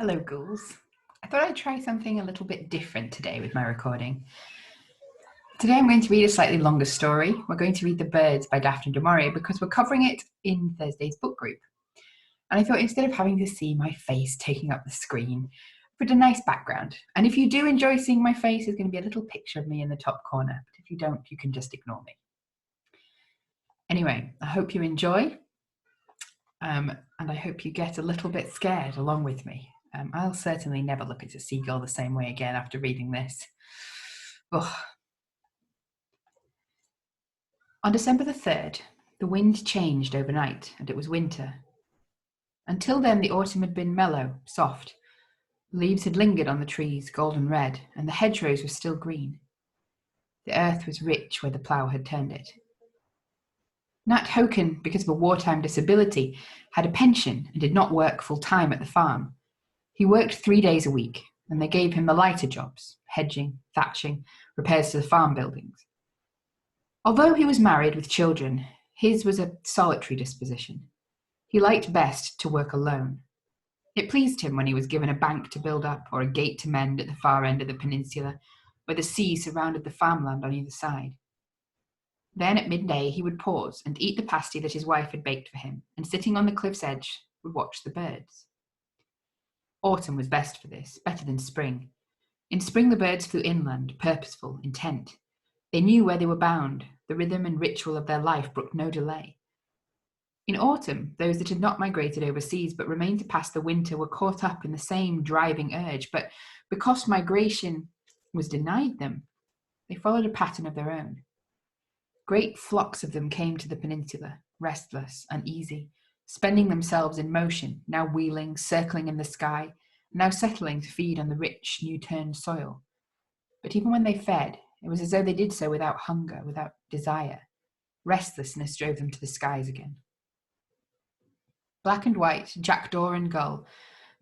Hello, ghouls. I thought I'd try something a little bit different today with my recording. Today I'm going to read a slightly longer story. We're going to read The Birds by Daphne and Maurier because we're covering it in Thursday's book group. And I thought instead of having to see my face taking up the screen, put a nice background. And if you do enjoy seeing my face, there's going to be a little picture of me in the top corner. But if you don't, you can just ignore me. Anyway, I hope you enjoy. And I hope you get a little bit scared along with me. I'll certainly never look at a seagull the same way again after reading this. Ugh. On December the 3rd, the wind changed overnight and it was winter. Until then, the autumn had been mellow, soft. Leaves had lingered on the trees, golden red, and the hedgerows were still green. The earth was rich where the plough had turned it. Nat Hoken, because of a wartime disability, had a pension and did not work full-time at the farm. He worked 3 days a week, and they gave him the lighter jobs, hedging, thatching, repairs to the farm buildings. Although he was married with children, his was a solitary disposition. He liked best to work alone. It pleased him when he was given a bank to build up or a gate to mend at the far end of the peninsula, where the sea surrounded the farmland on either side. Then at midday he would pause and eat the pasty that his wife had baked for him, and sitting on the cliff's edge would watch the birds. Autumn was best for this, better than spring. In spring the birds flew inland, purposeful, intent. They knew where they were bound. The rhythm and ritual of their life brooked no delay. In autumn, those that had not migrated overseas but remained to pass the winter were caught up in the same driving urge, but because migration was denied them, they followed a pattern of their own. Great flocks of them came to the peninsula, restless, uneasy, spending themselves in motion, now wheeling, circling in the sky, now settling to feed on the rich, new-turned soil. But even when they fed, it was as though they did so without hunger, without desire. Restlessness drove them to the skies again. Black and white, jackdaw and gull,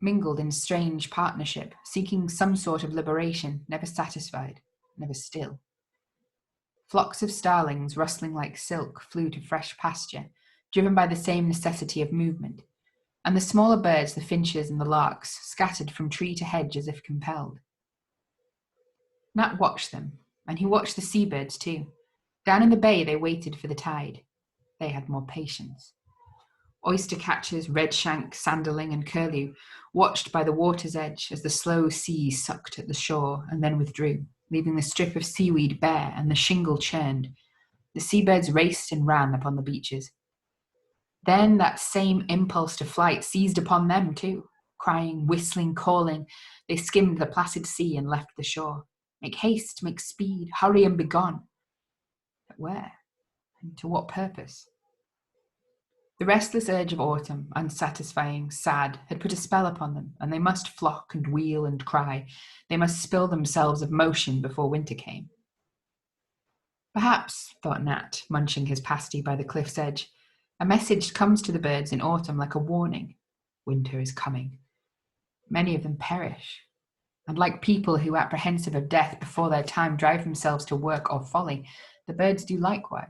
mingled in strange partnership, seeking some sort of liberation, never satisfied, never still. Flocks of starlings, rustling like silk, flew to fresh pasture, driven by the same necessity of movement, and the smaller birds, the finches and the larks, scattered from tree to hedge as if compelled. Nat watched them, and he watched the seabirds too. Down in the bay they waited for the tide. They had more patience. Oyster catchers, redshank, sanderling and curlew watched by the water's edge as the slow sea sucked at the shore and then withdrew, leaving the strip of seaweed bare and the shingle churned. The seabirds raced and ran upon the beaches. Then that same impulse to flight seized upon them too. Crying, whistling, calling, they skimmed the placid sea and left the shore. Make haste, make speed, hurry and be gone. But where? And to what purpose? The restless urge of autumn, unsatisfying, sad, had put a spell upon them, and they must flock and wheel and cry. They must spill themselves of motion before winter came. Perhaps, thought Nat, munching his pasty by the cliff's edge, a message comes to the birds in autumn like a warning. Winter is coming. Many of them perish. And like people who, apprehensive of death before their time, drive themselves to work or folly, the birds do likewise.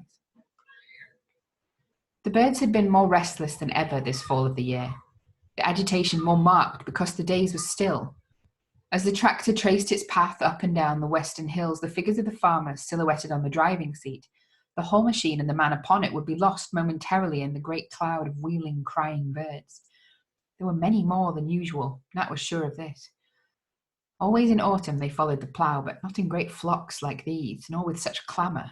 The birds had been more restless than ever this fall of the year, the agitation more marked because the days were still. As the tractor traced its path up and down the western hills, the figures of the farmers silhouetted on the driving seat, the whole machine and the man upon it would be lost momentarily in the great cloud of wheeling, crying birds. There were many more than usual, Nat was sure of this. Always in autumn they followed the plough, but not in great flocks like these, nor with such clamour.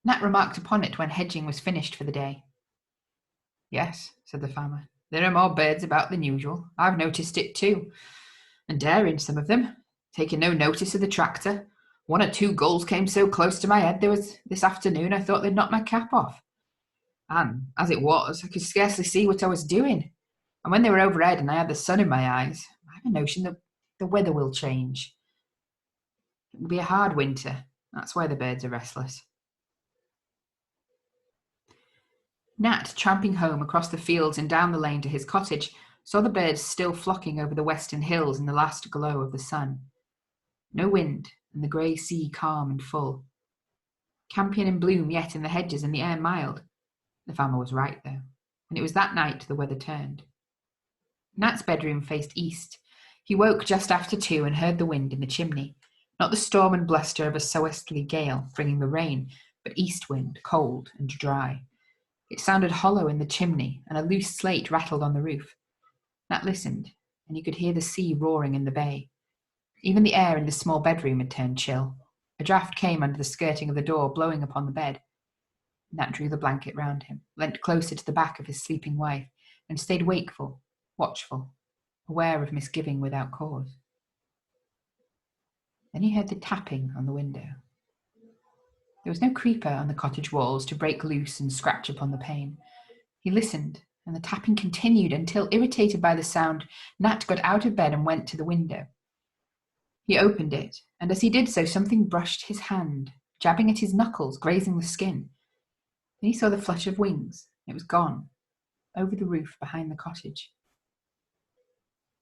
Nat remarked upon it when hedging was finished for the day. Yes, said the farmer, there are more birds about than usual. I've noticed it too. And daring, some of them, taking no notice of the tractor. 1 or 2 gulls came so close to my head this afternoon I thought they'd knock my cap off. And, as it was, I could scarcely see what I was doing. And when they were overhead and I had the sun in my eyes, I have a notion that the weather will change. It will be a hard winter. That's why the birds are restless. Nat, tramping home across the fields and down the lane to his cottage, saw the birds still flocking over the western hills in the last glow of the sun. No wind, and the grey sea calm and full. Campion in bloom yet in the hedges and the air mild. The farmer was right, though, and it was that night the weather turned. Nat's bedroom faced east. He woke just after 2 and heard the wind in the chimney. Not the storm and bluster of a sou'easterly gale bringing the rain, but east wind, cold and dry. It sounded hollow in the chimney, and a loose slate rattled on the roof. Nat listened, and he could hear the sea roaring in the bay. Even the air in the small bedroom had turned chill. A draught came under the skirting of the door, blowing upon the bed. Nat drew the blanket round him, leant closer to the back of his sleeping wife, and stayed wakeful, watchful, aware of misgiving without cause. Then he heard the tapping on the window. There was no creeper on the cottage walls to break loose and scratch upon the pane. He listened, and the tapping continued until, irritated by the sound, Nat got out of bed and went to the window. He opened it, and as he did so, something brushed his hand, jabbing at his knuckles, grazing the skin. Then he saw the flutter of wings. It was gone, over the roof behind the cottage.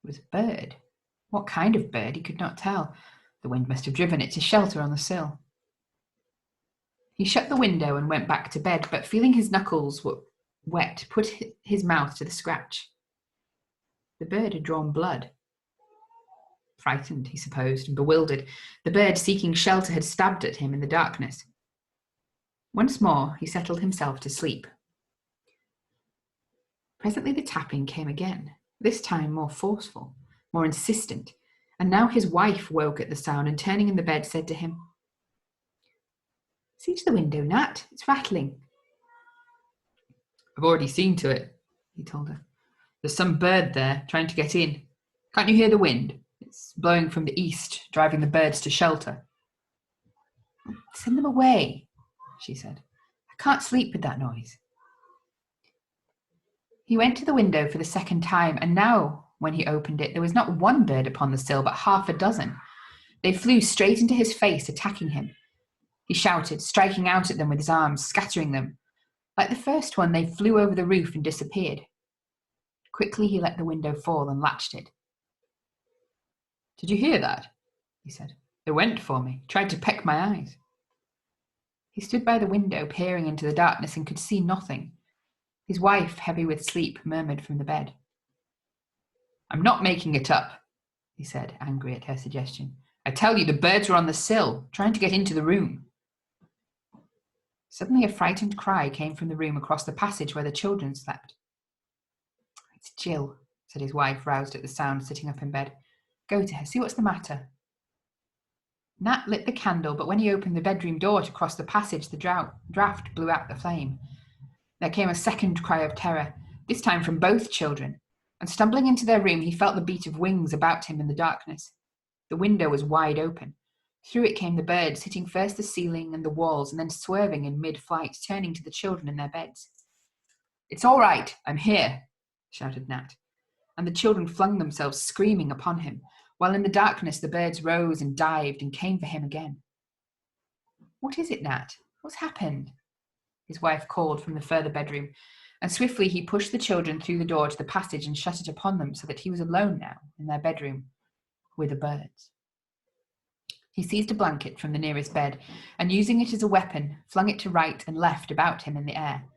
It was a bird. What kind of bird, he could not tell. The wind must have driven it to shelter on the sill. He shut the window and went back to bed, but feeling his knuckles were wet, put his mouth to the scratch. The bird had drawn blood. Frightened, he supposed, and bewildered, the bird seeking shelter had stabbed at him in the darkness. Once more he settled himself to sleep. Presently the tapping came again, this time more forceful, more insistent, and now his wife woke at the sound and, turning in the bed, said to him, "See to the window, Nat. It's rattling." "I've already seen to it," he told her. "There's some bird there trying to get in. Can't you hear the wind? It's blowing from the east, driving the birds to shelter." "Send them away," she said. "I can't sleep with that noise." He went to the window for the second time, and now, when he opened it, there was not one bird upon the sill, but half a dozen. They flew straight into his face, attacking him. He shouted, striking out at them with his arms, scattering them. Like the first one, they flew over the roof and disappeared. Quickly he let the window fall and latched it. "Did you hear that?" he said. "They went for me, tried to peck my eyes." He stood by the window, peering into the darkness, and could see nothing. His wife, heavy with sleep, murmured from the bed. "I'm not making it up," he said, angry at her suggestion. "I tell you, the birds were on the sill, trying to get into the room." Suddenly a frightened cry came from the room across the passage where the children slept. "It's Jill," said his wife, roused at the sound, sitting up in bed. "Go to her, see what's the matter." Nat lit the candle, but when he opened the bedroom door to cross the passage, the draught blew out the flame. There came a second cry of terror, this time from both children, and stumbling into their room, he felt the beat of wings about him in the darkness. The window was wide open. Through it came the birds, hitting first the ceiling and the walls, and then swerving in mid-flight, turning to the children in their beds. "It's all right, I'm here," shouted Nat, and the children flung themselves screaming upon him, while in the darkness the birds rose and dived and came for him again. "What is it, Nat? What's happened?" his wife called from the further bedroom, and swiftly he pushed the children through the door to the passage and shut it upon them, so that he was alone now in their bedroom with the birds. He seized a blanket from the nearest bed, and using it as a weapon, flung it to right and left about him in the air.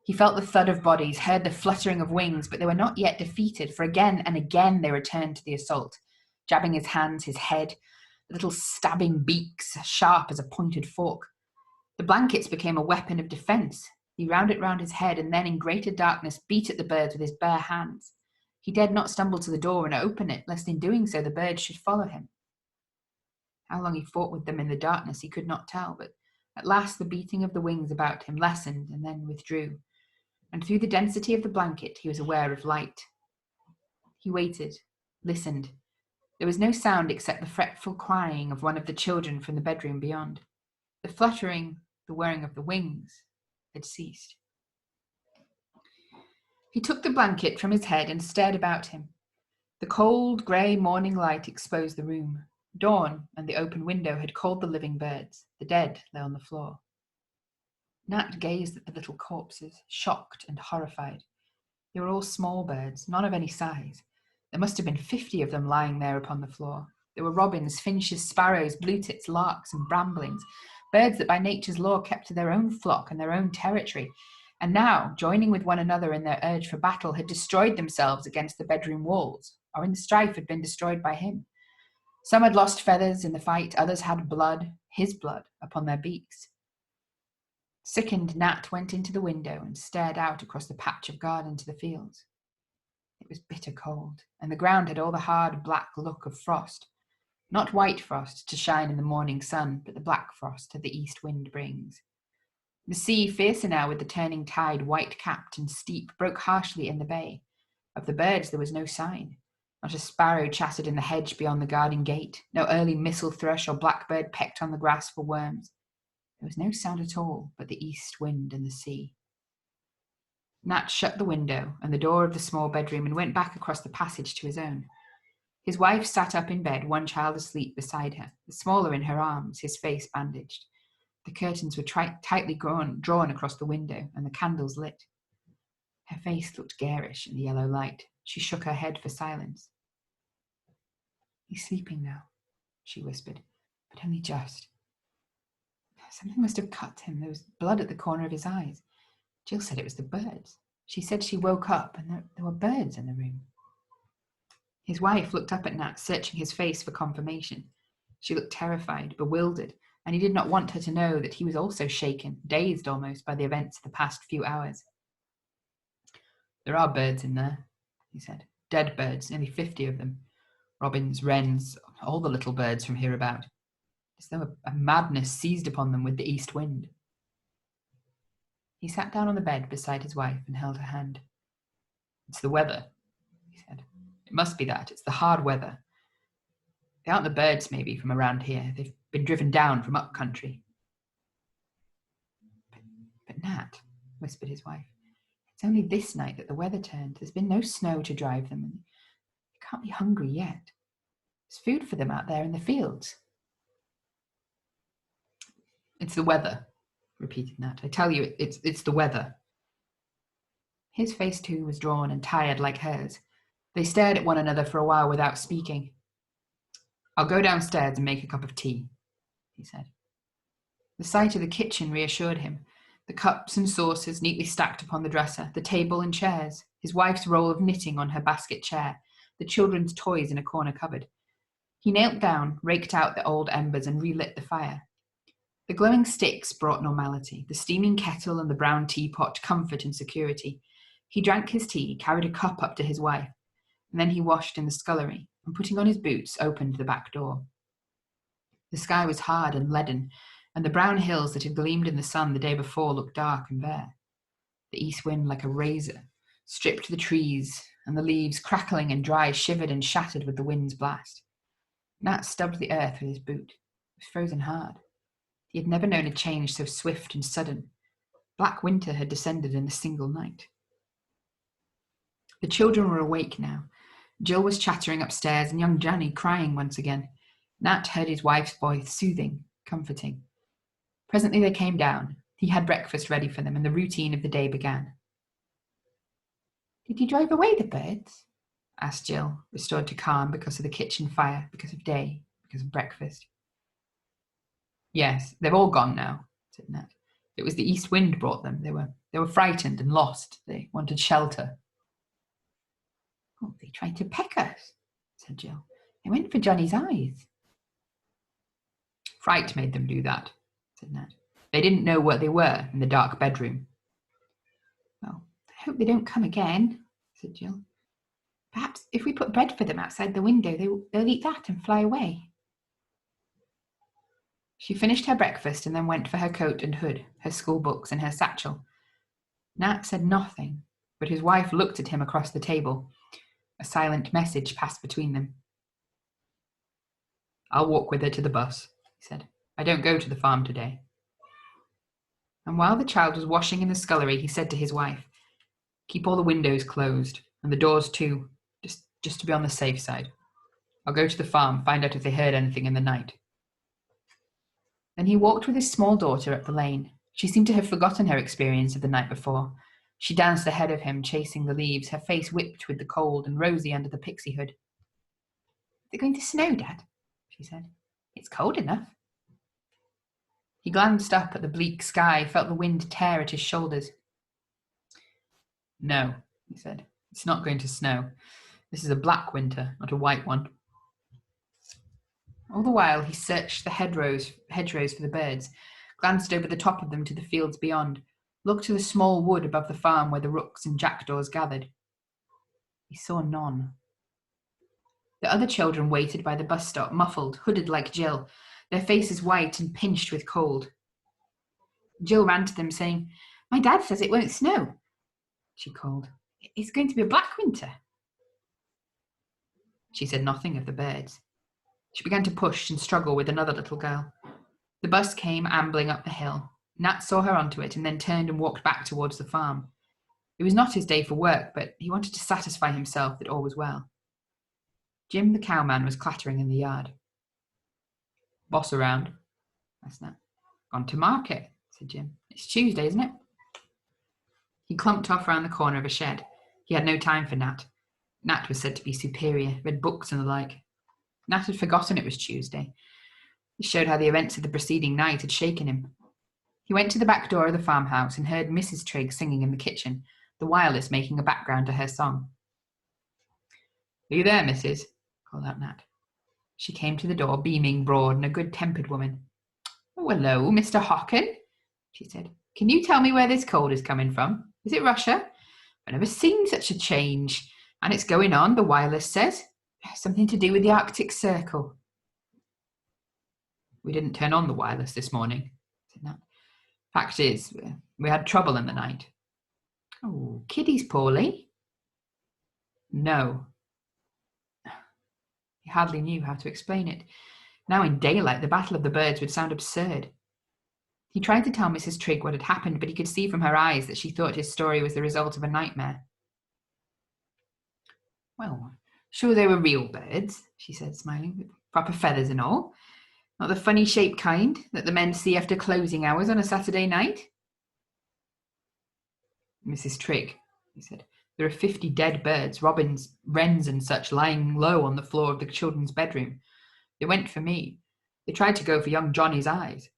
He felt the thud of bodies, heard the fluttering of wings, but they were not yet defeated, for again and again they returned to the assault, jabbing his hands, his head, little stabbing beaks, sharp as a pointed fork. The blankets became a weapon of defence. He wound it round his head, and then in greater darkness beat at the birds with his bare hands. He dared not stumble to the door and open it, lest in doing so the birds should follow him. How long he fought with them in the darkness he could not tell, but at last the beating of the wings about him lessened and then withdrew, and through the density of the blanket he was aware of light. He waited, listened. There was no sound except the fretful crying of one of the children from the bedroom beyond. The fluttering, the whirring of the wings had ceased. He took the blanket from his head and stared about him. The cold, grey morning light exposed the room. Dawn and the open window had called the living birds. The dead lay on the floor. Nat gazed at the little corpses, shocked and horrified. They were all small birds, none of any size. There must have been 50 of them lying there upon the floor. There were robins, finches, sparrows, blue tits, larks, and bramblings, birds that by nature's law kept to their own flock and their own territory, and now, joining with one another in their urge for battle, had destroyed themselves against the bedroom walls, or in the strife had been destroyed by him. Some had lost feathers in the fight, others had blood, his blood, upon their beaks. Sickened, Nat went into the window and stared out across the patch of garden to the fields. It was bitter cold, and the ground had all the hard black look of frost. Not white frost to shine in the morning sun, but the black frost that the east wind brings. The sea, fiercer now with the turning tide, white-capped and steep, broke harshly in the bay. Of the birds there was no sign. Not a sparrow chattered in the hedge beyond the garden gate. No early missel thrush or blackbird pecked on the grass for worms. There was no sound at all but the east wind and the sea. Nat shut the window and the door of the small bedroom and went back across the passage to his own. His wife sat up in bed, one child asleep beside her, the smaller in her arms, his face bandaged. The curtains were tightly drawn across the window, and the candles lit. Her face looked garish in the yellow light. She shook her head for silence. "He's sleeping now," she whispered, "but only just. Something must have cut him. There was blood at the corner of his eyes. Jill said it was the birds. She said she woke up, and there were birds in the room." His wife looked up at Nat, searching his face for confirmation. She looked terrified, bewildered, and he did not want her to know that he was also shaken, dazed almost by the events of the past few hours. "There are birds in there," he said. "Dead birds, nearly 50 of them. Robins, wrens, all the little birds from hereabout. As though a madness seized upon them with the east wind." He sat down on the bed beside his wife and held her hand. "It's the weather," he said. "It must be that. It's the hard weather. They aren't the birds, maybe, from around here. They've been driven down from up country." But Nat," whispered his wife, "it's only this night that the weather turned. There's been no snow to drive them, and they can't be hungry yet. There's food for them out there in the fields." "It's the weather," repeated Nat. "I tell you, it's the weather." His face, too, was drawn and tired like hers. They stared at one another for a while without speaking. "I'll go downstairs and make a cup of tea," he said. The sight of the kitchen reassured him. The cups and saucers neatly stacked upon the dresser, the table and chairs, his wife's roll of knitting on her basket chair, the children's toys in a corner cupboard. He knelt down, raked out the old embers, and relit the fire. The glowing sticks brought normality, the steaming kettle and the brown teapot comfort and security. He drank his tea, carried a cup up to his wife, and then he washed in the scullery, and putting on his boots, opened the back door. The sky was hard and leaden, and the brown hills that had gleamed in the sun the day before looked dark and bare. The east wind, like a razor, stripped the trees, and the leaves, crackling and dry, shivered and shattered with the wind's blast. Nat stubbed the earth with his boot. It was frozen hard. He had never known a change so swift and sudden. Black winter had descended in a single night. The children were awake now. Jill was chattering upstairs, and young Johnny crying once again. Nat heard his wife's voice, soothing, comforting. Presently they came down. He had breakfast ready for them, and the routine of the day began. "Did you drive away the birds?" asked Jill, restored to calm because of the kitchen fire, because of day, because of breakfast. "Yes, they've all gone now," said Nat. "It was the east wind brought them. They were frightened and lost. They wanted shelter." "Oh, they tried to peck us," said Jill. "They went for Johnny's eyes." "Fright made them do that," said Nat. "They didn't know what they were in the dark bedroom." "Well, I hope they don't come again," said Jill. "Perhaps if we put bread for them outside the window, they'll eat that and fly away." She finished her breakfast and then went for her coat and hood, her school books and her satchel. Nat said nothing, but his wife looked at him across the table. A silent message passed between them. "I'll walk with her to the bus," he said. "I don't go to the farm today." And while the child was washing in the scullery, he said to his wife, "Keep all the windows closed, and the doors too, just to be on the safe side. I'll go to the farm, find out if they heard anything in the night." Then he walked with his small daughter up the lane. She seemed to have forgotten her experience of the night before. She danced ahead of him, chasing the leaves, her face whipped with the cold and rosy under the pixie hood. "Is it going to snow, Dad?" she said. "It's cold enough." He glanced up at the bleak sky, felt the wind tear at his shoulders. No, he said. It's not going to snow. This is a black winter, not a white one. All the while he searched the hedgerows for the birds, glanced over the top of them to the fields beyond, looked to the small wood above the farm where the rooks and jackdaws gathered. He saw none. The other children waited by the bus stop, muffled, hooded like Jill, their faces white and pinched with cold. Jill ran to them, saying, "My dad says it won't snow," she called. "It's going to be a black winter." She said nothing of the birds. She began to push and struggle with another little girl. The bus came ambling up the hill. Nat saw her onto it and then turned and walked back towards the farm. It was not his day for work, but he wanted to satisfy himself that all was well. Jim the cowman was clattering in the yard. "Boss around?" asked Nat. "Gone to market," said Jim. "It's Tuesday, isn't it?" He clumped off round the corner of a shed. He had no time for Nat. Nat was said to be superior, read books and the like. Nat had forgotten it was Tuesday. It showed how the events of the preceding night had shaken him. He went to the back door of the farmhouse and heard Mrs. Trigg singing in the kitchen, the wireless making a background to her song. "Are you there, missus?" called out Nat. She came to the door, beaming, broad, and a good-tempered woman. "Oh, hello, Mr. Hocken," she said. "Can you tell me where this cold is coming from? Is it Russia? I've never seen such a change. And it's going on, the wireless says. Something to do with the Arctic Circle." "We didn't turn on the wireless this morning," said Nat. "Fact is, we had trouble in the night." "Oh, Kiddy's poorly?" "No." He hardly knew how to explain it. Now in daylight, the Battle of the Birds would sound absurd. He tried to tell Mrs. Trigg what had happened, but he could see from her eyes that she thought his story was the result of a nightmare. "Well, sure they were real birds," she said, smiling, "with proper feathers and all. Not the funny-shaped kind that the men see after closing hours on a Saturday night." "Mrs. Trigg," he said, "there are 50 dead birds, robins, wrens and such, lying low on the floor of the children's bedroom. They went for me. They tried to go for young Johnny's eyes."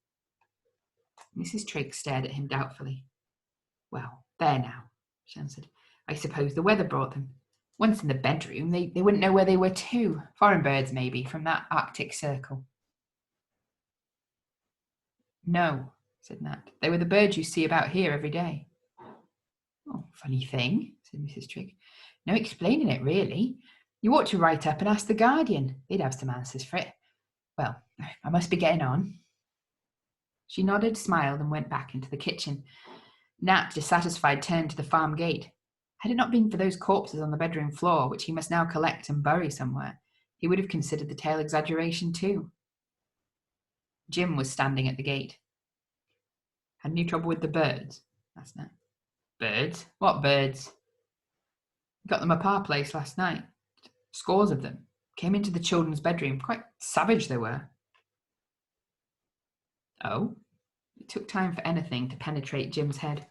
Mrs. Trigg stared at him doubtfully. "Well, there now," she answered. "I suppose the weather brought them. Once in the bedroom, they wouldn't know where they were to. Foreign birds, maybe, from that Arctic Circle." "No," said Nat. "They were the birds you see about here every day." "Oh, funny thing," said Mrs. Trigg. "No explaining it, really. You ought to write up and ask the Guardian. They'd have some answers for it. Well, I must be getting on." She nodded, smiled, and went back into the kitchen. Nat, dissatisfied, turned to the farm gate. Had it not been for those corpses on the bedroom floor, which he must now collect and bury somewhere, he would have considered the tale exaggeration too. Jim was standing at the gate. "Had any trouble with the birds?" asked Nat. "Birds? What birds?" "Got them up our place last night. Scores of them. Came into the children's bedroom. Quite savage they were." "Oh?" It took time for anything to penetrate Jim's head.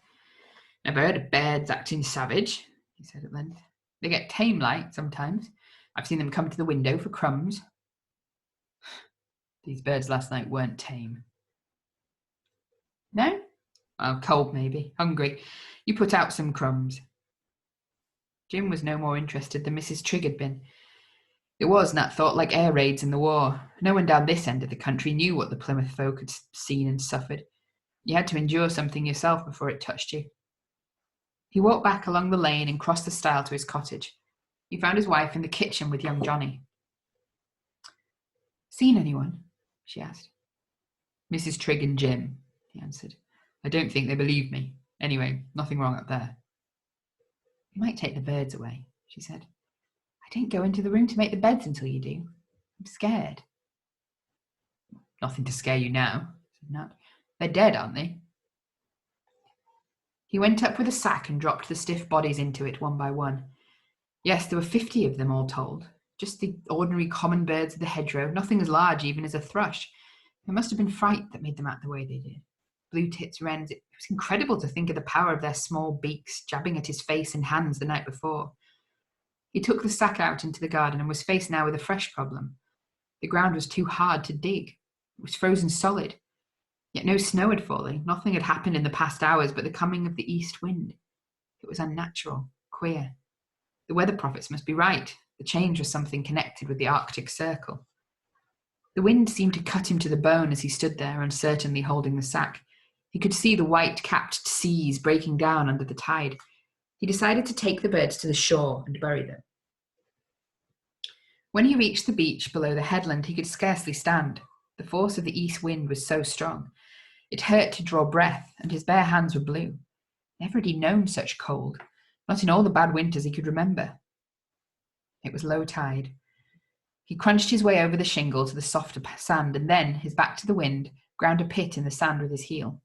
"Never heard of birds acting savage," he said at length. "They get tame-like sometimes. I've seen them come to the window for crumbs." "These birds last night weren't tame." "No? Well, cold maybe, hungry. You put out some crumbs." Jim was no more interested than Mrs. Trigg had been. It was, Nat thought, like air raids in the war. No one down this end of the country knew what the Plymouth folk had seen and suffered. You had to endure something yourself before it touched you. He walked back along the lane and crossed the stile to his cottage. He found his wife in the kitchen with young Johnny. "Seen anyone?" she asked. "Mrs. Trigg and Jim," he answered. "I don't think they believe me. Anyway, nothing wrong up there." "You might take the birds away," she said. "I don't go into the room to make the beds until you do. I'm scared." "Nothing to scare you now," said Nat. "They're dead, aren't they?" He went up with a sack and dropped the stiff bodies into it one by one. Yes, there were 50 of them all told. Just the ordinary common birds of the hedgerow, nothing as large even as a thrush. It must have been fright that made them act the way they did. Blue tits, wrens, it was incredible to think of the power of their small beaks jabbing at his face and hands the night before. He took the sack out into the garden and was faced now with a fresh problem. The ground was too hard to dig. It was frozen solid. Yet no snow had fallen. Nothing had happened in the past hours but the coming of the east wind. It was unnatural, queer. The weather prophets must be right. The change was something connected with the Arctic Circle. The wind seemed to cut him to the bone as he stood there, uncertainly holding the sack. He could see the white-capped seas breaking down under the tide. He decided to take the birds to the shore and bury them. When he reached the beach below the headland, he could scarcely stand. The force of the east wind was so strong. It hurt to draw breath, and his bare hands were blue. Never had he known such cold, not in all the bad winters he could remember. It was low tide. He crunched his way over the shingle to the softer sand, and then, his back to the wind, ground a pit in the sand with his heel.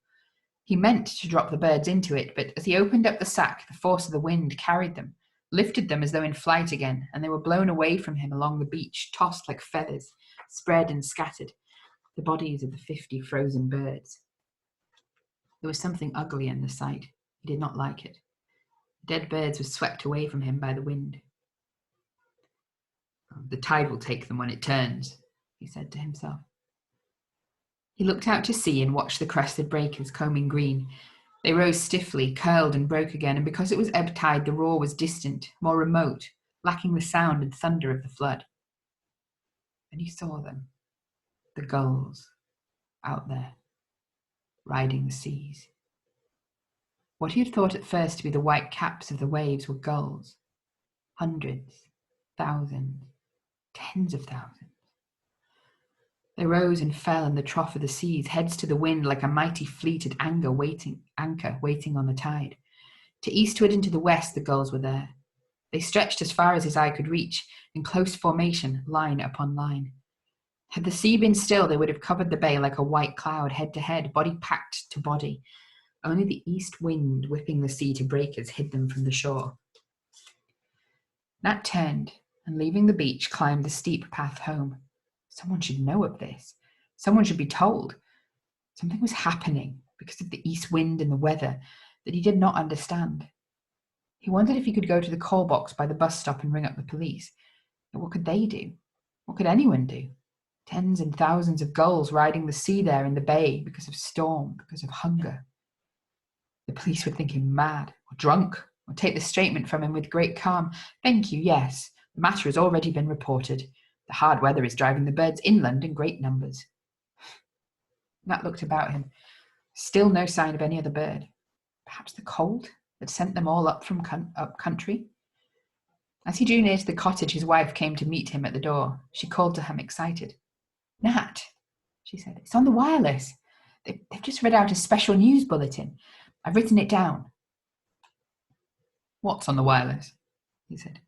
He meant to drop the birds into it, but as he opened up the sack, the force of the wind carried them, lifted them as though in flight again, and they were blown away from him along the beach, tossed like feathers, spread and scattered, the bodies of the 50 frozen birds. There was something ugly in the sight. He did not like it. The dead birds were swept away from him by the wind. "The tide will take them when it turns," he said to himself. He looked out to sea and watched the crested breakers combing green. They rose stiffly, curled and broke again, and because it was ebb tide, the roar was distant, more remote, lacking the sound and thunder of the flood. And he saw them, the gulls, out there, riding the seas. What he had thought at first to be the white caps of the waves were gulls. Hundreds, thousands, tens of thousands. They rose and fell in the trough of the seas, heads to the wind like a mighty fleet at anchor waiting on the tide. To eastward and to the west the gulls were there. They stretched as far as his eye could reach, in close formation, line upon line. Had the sea been still, they would have covered the bay like a white cloud, head to head, body packed to body. Only the east wind whipping the sea to breakers hid them from the shore. Nat turned, and leaving the beach, climbed the steep path home. Someone should know of this. Someone should be told. Something was happening because of the east wind and the weather that he did not understand. He wondered if he could go to the call box by the bus stop and ring up the police. But what could they do? What could anyone do? Tens and thousands of gulls riding the sea there in the bay because of storm, because of hunger. The police would think him mad or drunk or take the statement from him with great calm. "Thank you, yes. The matter has already been reported. The hard weather is driving the birds inland in great numbers." Nat looked about him. Still no sign of any other bird. Perhaps the cold had sent them all up from up country. As he drew near to the cottage, his wife came to meet him at the door. She called to him, excited. "Nat," she said, "it's on the wireless. They've just read out a special news bulletin. I've written it down." "What's on the wireless?" he said.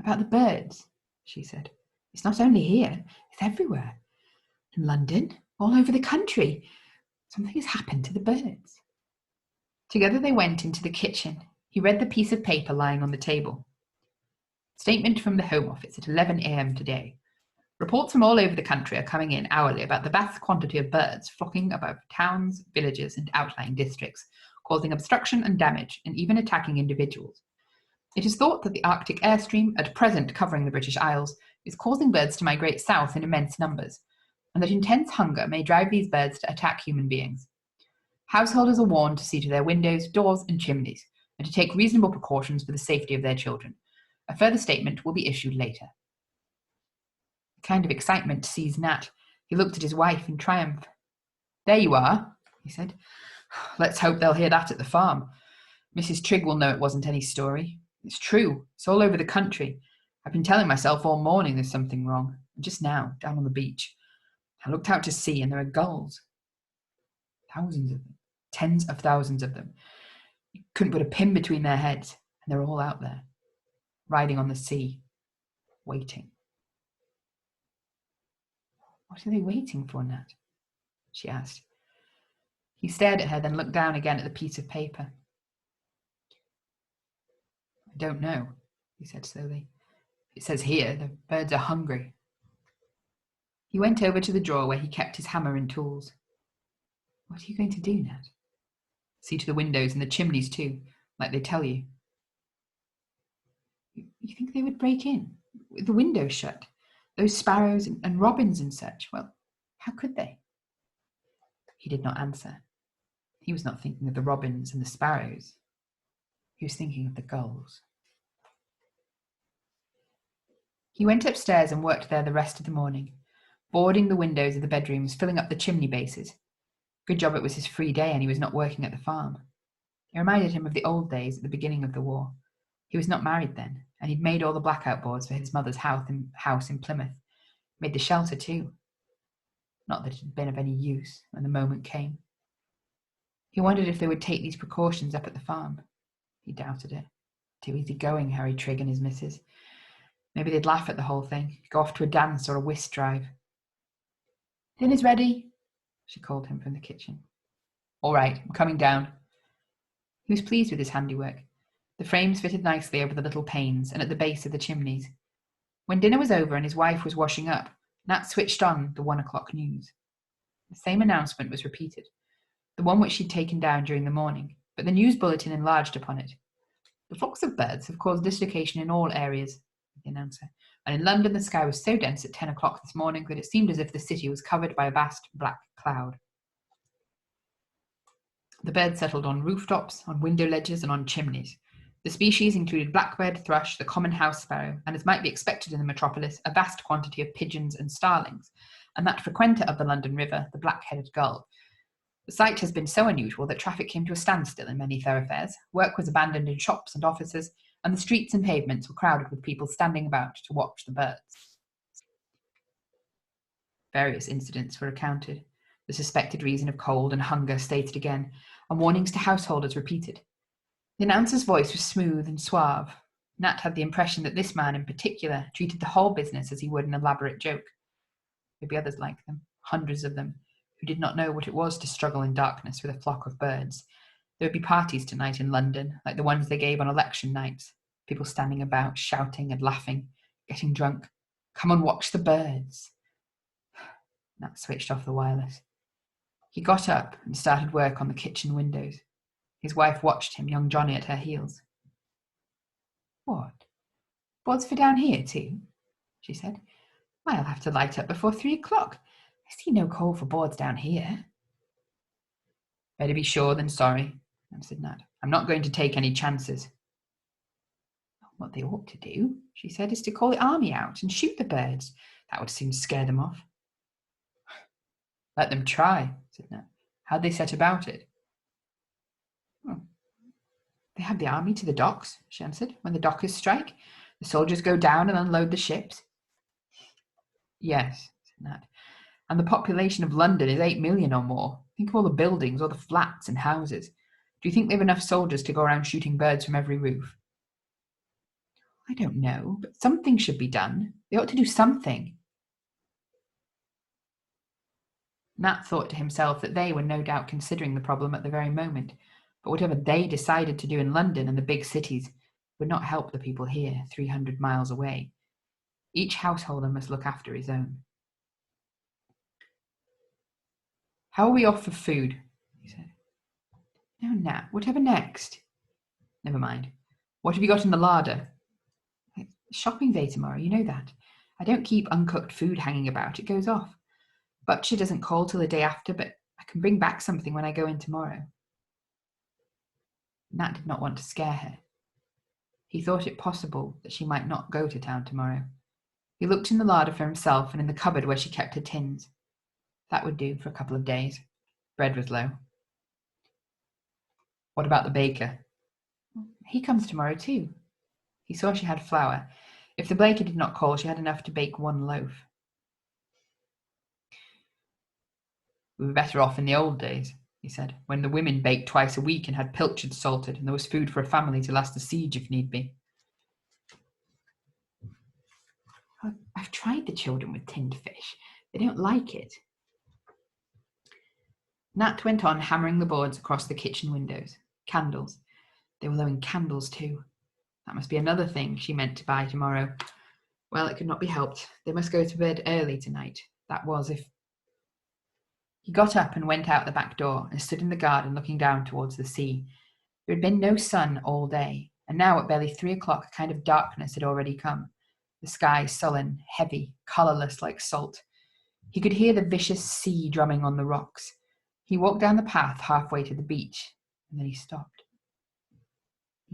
"About the birds," she said. "It's not only here, it's everywhere. In London, all over the country. Something has happened to the birds." Together they went into the kitchen. He read the piece of paper lying on the table. "Statement from the Home Office at 11 a.m. today. Reports from all over the country are coming in hourly about the vast quantity of birds flocking above towns, villages, and outlying districts, causing obstruction and damage, and even attacking individuals. It is thought that the Arctic airstream, at present covering the British Isles, is causing birds to migrate south in immense numbers, and that intense hunger may drive these birds to attack human beings. Householders are warned to see to their windows, doors, and chimneys, and to take reasonable precautions for the safety of their children. A further statement will be issued later." A kind of excitement seized Nat. He looked at his wife in triumph. "There you are," he said. "Let's hope they'll hear that at the farm. Mrs. Trigg will know it wasn't any story. It's true. It's all over the country. I've been telling myself all morning there's something wrong. And just now, down on the beach, I looked out to sea and there are gulls. Thousands of them. Tens of thousands of them. You couldn't put a pin between their heads, and they're all out there, riding on the sea, waiting." "What are they waiting for, Nat?" she asked. He stared at her, then looked down again at the piece of paper. "I don't know," he said slowly. "It says here the birds are hungry." He went over to the drawer where he kept his hammer and tools. "What are you going to do, Nat?" "See to the windows and the chimneys too, like they tell you." You think they would break in, with the windows shut? Those sparrows and robins and such? Well, how could they?" He did not answer. He was not thinking of the robins and the sparrows. He was thinking of the gulls. He went upstairs and worked there the rest of the morning, boarding the windows of the bedrooms, filling up the chimney bases. Good job it was his free day and he was not working at the farm. It reminded him of the old days at the beginning of the war. He was not married then, and he'd made all the blackout boards for his mother's house in Plymouth. Made the shelter too. Not that it had been of any use when the moment came. He wondered if they would take these precautions up at the farm. He doubted it. Too easy going, Harry Trigg and his missus. Maybe they'd laugh at the whole thing, go off to a dance or a whist drive. "Dinner's ready," she called him from the kitchen. "All right, I'm coming down." He was pleased with his handiwork. The frames fitted nicely over the little panes and at the base of the chimneys. When dinner was over and his wife was washing up, Nat switched on the 1 o'clock news. The same announcement was repeated, the one which she'd taken down during the morning, but the news bulletin enlarged upon it. "The flocks of birds have caused dislocation in all areas," the announcer, "and in London the sky was so dense at 10 o'clock this morning that it seemed as if the city was covered by a vast black cloud. The birds settled on rooftops, on window ledges, and on chimneys. The species included blackbird, thrush, the common house sparrow, and, as might be expected in the metropolis, a vast quantity of pigeons and starlings, and that frequenter of the London River, the black-headed gull. The sight has been so unusual that traffic came to a standstill in many thoroughfares, work was abandoned in shops and offices, and the streets and pavements were crowded with people standing about to watch the birds." Various incidents were recounted. The suspected reason of cold and hunger stated again, and warnings to householders repeated. The announcer's voice was smooth and suave. Nat had the impression that this man in particular treated the whole business as he would an elaborate joke. There'd be others like them, hundreds of them, who did not know what it was to struggle in darkness with a flock of birds. There would be parties tonight in London, like the ones they gave on election nights. People standing about, shouting and laughing, getting drunk. "Come and watch the birds." Nat switched off the wireless. He got up and started work on the kitchen windows. His wife watched him, young Johnny at her heels. "What? Boards for down here too?" she said. "Why, I'll have to light up before 3 o'clock. I see no call for boards down here." "Better be sure than sorry," answered Nat. "I'm not going to take any chances." "What they ought to do," she said, "is to call the army out and shoot the birds. That would soon scare them off." "Let them try," said Nat. "How'd they set about it?" "They have the army to the docks," she answered. "When the dockers strike, the soldiers go down and unload the ships." "Yes," said Nat. "And the population of London is 8 million or more. Think of all the buildings, all the flats and houses. Do you think they have enough soldiers to go around shooting birds from every roof?" "I don't know, but something should be done. They ought to do something." Nat thought to himself that they were no doubt considering the problem at the very moment, but whatever they decided to do in London and the big cities would not help the people here, 300 miles away. Each householder must look after his own. "How are we off for food?" he said. "No, Nat, whatever next?" "Never mind. What have you got in the larder?" "It's shopping day tomorrow, you know that. I don't keep uncooked food hanging about, it goes off. Butcher doesn't call till the day after, but I can bring back something when I go in tomorrow." Nat did not want to scare her. He thought it possible that she might not go to town tomorrow. He looked in the larder for himself and in the cupboard where she kept her tins. That would do for a couple of days. Bread was low. "What about the baker?" "He comes tomorrow too." He saw she had flour. If the baker did not call, she had enough to bake 1 loaf. "We were better off in the old days," he said, "when the women baked twice a week and had pilchards salted, and there was food for a family to last a siege if need be." "I've tried the children with tinned fish. They don't like it." Nat went on hammering the boards across the kitchen windows. Candles. They were low in candles too. That must be another thing she meant to buy tomorrow. Well, it could not be helped. They must go to bed early tonight. That was if... He got up and went out the back door and stood in the garden looking down towards the sea. There had been no sun all day, and now at barely 3 o'clock a kind of darkness had already come. The sky sullen, heavy, colourless like salt. He could hear the vicious sea drumming on the rocks. He walked down the path halfway to the beach, and then he stopped.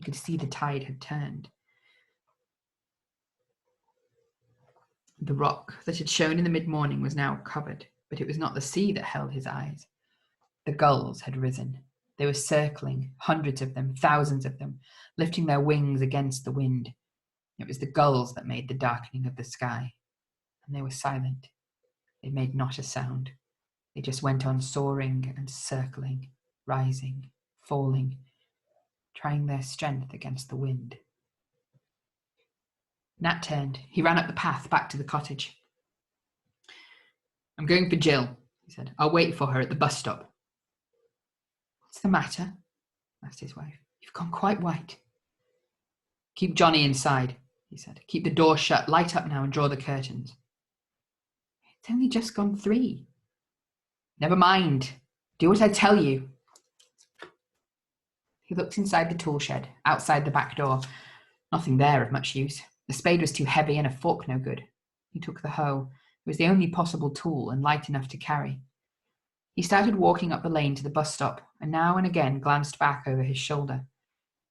He could see the tide had turned. The rock that had shone in the mid-morning was now covered, but it was not the sea that held his eyes. The gulls had risen. They were circling, hundreds of them, thousands of them, lifting their wings against the wind. It was the gulls that made the darkening of the sky. And they were silent. They made not a sound. They just went on soaring and circling, rising, falling, trying their strength against the wind. Nat turned. He ran up the path back to the cottage. "I'm going for Jill," he said. "I'll wait for her at the bus stop." "What's the matter?" asked his wife. "You've gone quite white." "Keep Johnny inside," he said. "Keep the door shut. Light up now and draw the curtains." "It's only just gone 3. "Never mind. Do what I tell you." He looked inside the tool shed, outside the back door. Nothing there of much use. The spade was too heavy and a fork no good. He took the hoe. It was the only possible tool and light enough to carry. He started walking up the lane to the bus stop and now and again glanced back over his shoulder.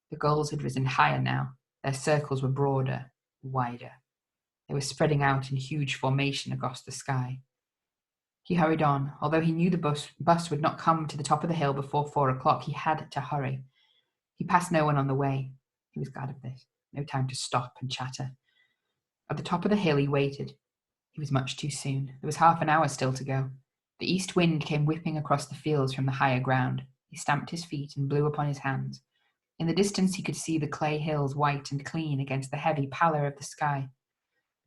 The gulls had risen higher now. Their circles were broader, wider. They were spreading out in huge formation across the sky. He hurried on. Although he knew the bus would not come to the top of the hill before 4 o'clock, he had to hurry. He passed no one on the way. He was glad of this. No time to stop and chatter. At the top of the hill he waited. He was much too soon. There was half an hour still to go. The east wind came whipping across the fields from the higher ground. He stamped his feet and blew upon his hands. In the distance he could see the clay hills white and clean against the heavy pallor of the sky.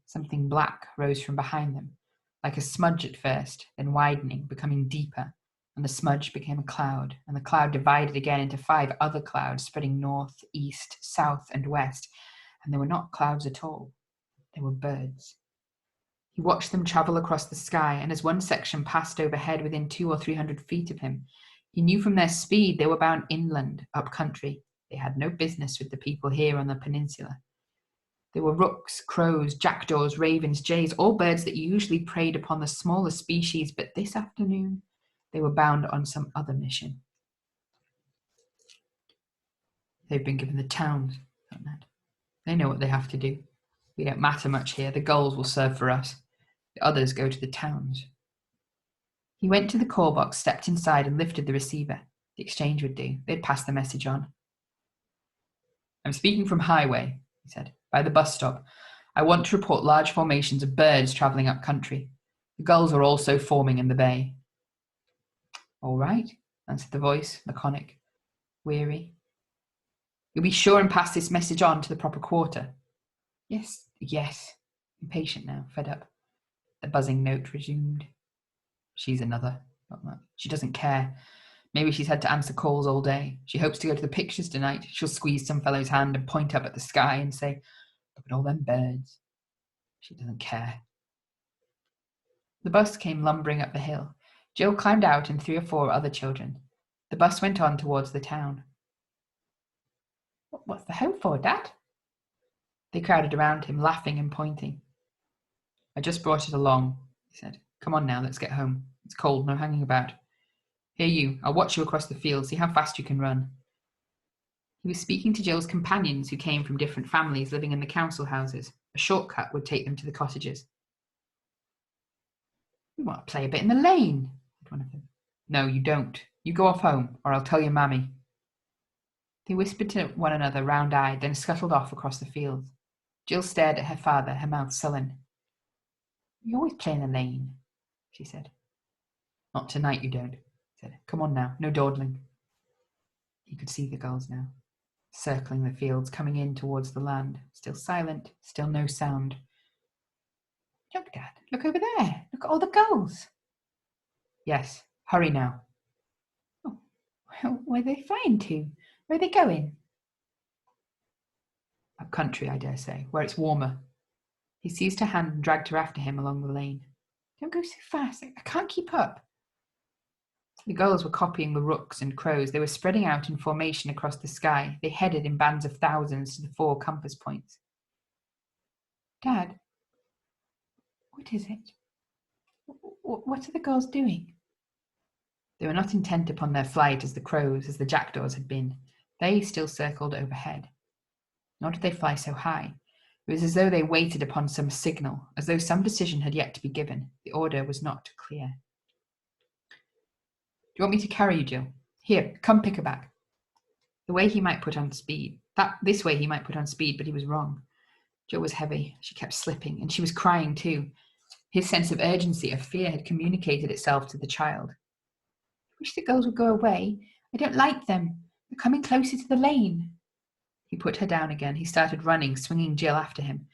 Something black rose from behind them, like a smudge at first, then widening, becoming deeper, and the smudge became a cloud, and the cloud divided again into 5 other clouds spreading north, east, south, and west, and they were not clouds at all. They were birds. He watched them travel across the sky, and as one section passed overhead within 200 or 300 feet of him, he knew from their speed they were bound inland, up country. They had no business with the people here on the peninsula. There were rooks, crows, jackdaws, ravens, jays, all birds that usually preyed upon the smaller species, but this afternoon they were bound on some other mission. They've been given the towns, thought Ned. They know what they have to do. We don't matter much here. The gulls will serve for us. The others go to the towns. He went to the call box, stepped inside, and lifted the receiver. The exchange would do. They'd pass the message on. "I'm speaking from Highway," he said, "by the bus stop. I want to report large formations of birds travelling up country. The gulls are also forming in the bay." "All right," answered the voice, laconic, weary. "You'll be sure and pass this message on to the proper quarter." Yes. Impatient now, fed up. The buzzing note resumed. "She's another. She doesn't care. Maybe she's had to answer calls all day. She hopes to go to the pictures tonight. She'll squeeze some fellow's hand and point up at the sky and say, 'Look at all them birds.' She doesn't care." The bus came lumbering up the hill. Jill climbed out and 3 or 4 other children. The bus went on towards the town. "What's the hoe for, Dad?" They crowded around him, laughing and pointing. "I just brought it along," he said. "Come on now, let's get home. It's cold, no hanging about. Here you, I'll watch you across the field, see how fast you can run." He was speaking to Jill's companions who came from different families living in the council houses. A shortcut would take them to the cottages. "We want to play a bit in the lane," said one of them. "No, you don't. You go off home, or I'll tell your mammy." They whispered to one another, round-eyed, then scuttled off across the fields. Jill stared at her father, her mouth sullen. "You always play in the lane," she said. "Not tonight, you don't," he said. "Come on now, no dawdling." He could see the gulls now, circling the fields, coming in towards the land, still silent, still no sound. "Look, Dad, look over there. Look at all the gulls." "Yes, hurry now." "Oh, where are they flying to? Where are they going?" "Up country, I dare say, where it's warmer." He seized her hand and dragged her after him along the lane. "Don't go so fast. I can't keep up." The gulls were copying the rooks and crows. They were spreading out in formation across the sky. They headed in bands of thousands to the 4 compass points. "Dad, what is it? What are the gulls doing?" They were not intent upon their flight as the crows, as the jackdaws had been. They still circled overhead. Nor did they fly so high. It was as though they waited upon some signal, as though some decision had yet to be given. The order was not clear. Do you want me to carry you, Jill? Here, come pick-a-back. This way he might put on speed, but he was wrong. Jill was heavy. She kept slipping, and she was crying too. His sense of urgency, of fear, had communicated itself to the child. I wish the girls would go away. I don't like them. They're coming closer to the lane. He put her down again. He started running, swinging Jill after him.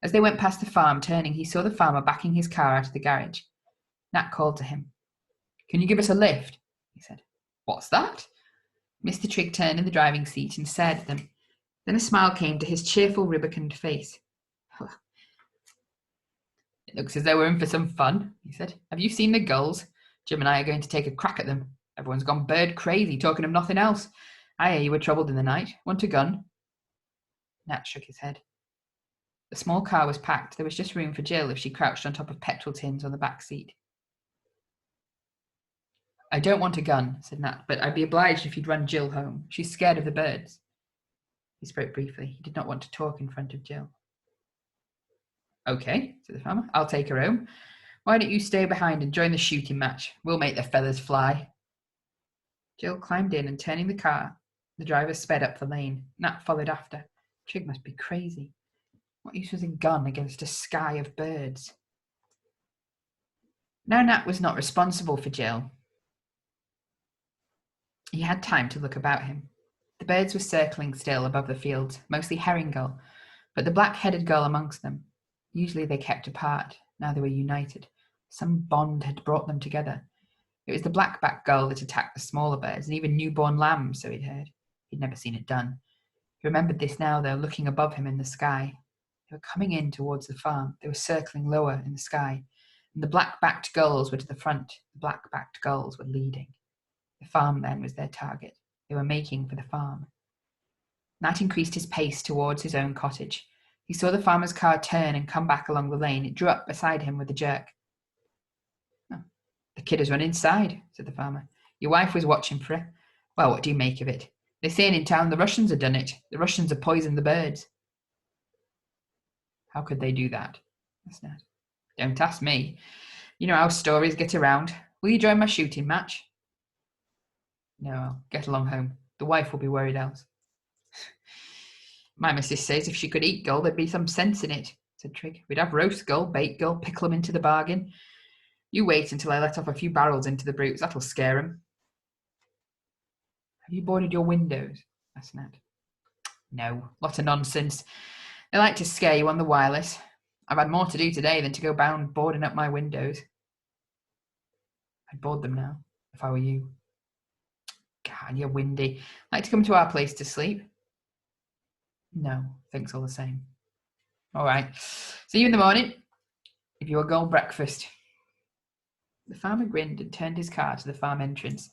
As they went past the farm, turning, he saw the farmer backing his car out of the garage. Nat called to him. Can you give us a lift? He said. What's that? Mr. Trigg turned in the driving seat and stared at them. Then a smile came to his cheerful, rubicund face. It looks as though we're in for some fun, he said. Have you seen the gulls? Jim and I are going to take a crack at them. Everyone's gone bird crazy, talking of nothing else. I hear you were troubled in the night. Want a gun? Nat shook his head. The small car was packed. There was just room for Jill if she crouched on top of petrol tins on the back seat. I don't want a gun, said Nat, but I'd be obliged if you'd run Jill home. She's scared of the birds. He spoke briefly. He did not want to talk in front of Jill. Okay, said the farmer. I'll take her home. Why don't you stay behind and join the shooting match? We'll make the feathers fly. Jill climbed in and turning the car, the driver sped up the lane. Nat followed after. Trigg must be crazy. What use was a gun against a sky of birds? Now Nat was not responsible for Jill. He had time to look about him. The birds were circling still above the fields, mostly herring gull, but the black-headed gull amongst them. Usually they kept apart. Now they were united. Some bond had brought them together. It was the black-backed gull that attacked the smaller birds, and even newborn lambs, so he'd heard. He'd never seen it done. He remembered this now, though, looking above him in the sky. They were coming in towards the farm. They were circling lower in the sky. And the black-backed gulls were to the front. The black-backed gulls were leading. The farm, then, was their target. They were making for the farm. Nat increased his pace towards his own cottage. He saw the farmer's car turn and come back along the lane. It drew up beside him with a jerk. Oh, the kid has run inside, said the farmer. Your wife was watching for her. Well, what do you make of it? They're saying in town the Russians have done it. The Russians have poisoned the birds. How could they do that? Asked Nat. Don't ask me. You know how stories get around. Will you join my shooting match? No, I'll get along home. The wife will be worried else. My missus says if she could eat gull, there'd be some sense in it, said Trigg. We'd have roast gull, bait gull, pickle 'em into the bargain. You wait until I let off a few barrels into the brutes. That'll scare 'em. Have you boarded your windows? Asked Nat. No, lot of nonsense. They like to scare you on the wireless. I've had more to do today than to go bound boarding up my windows. I'd board them now, if I were you. God, you're windy. Like to come to our place to sleep? No, thanks all the same. All right. See you in the morning. Give you a gull breakfast. The farmer grinned and turned his car to the farm entrance.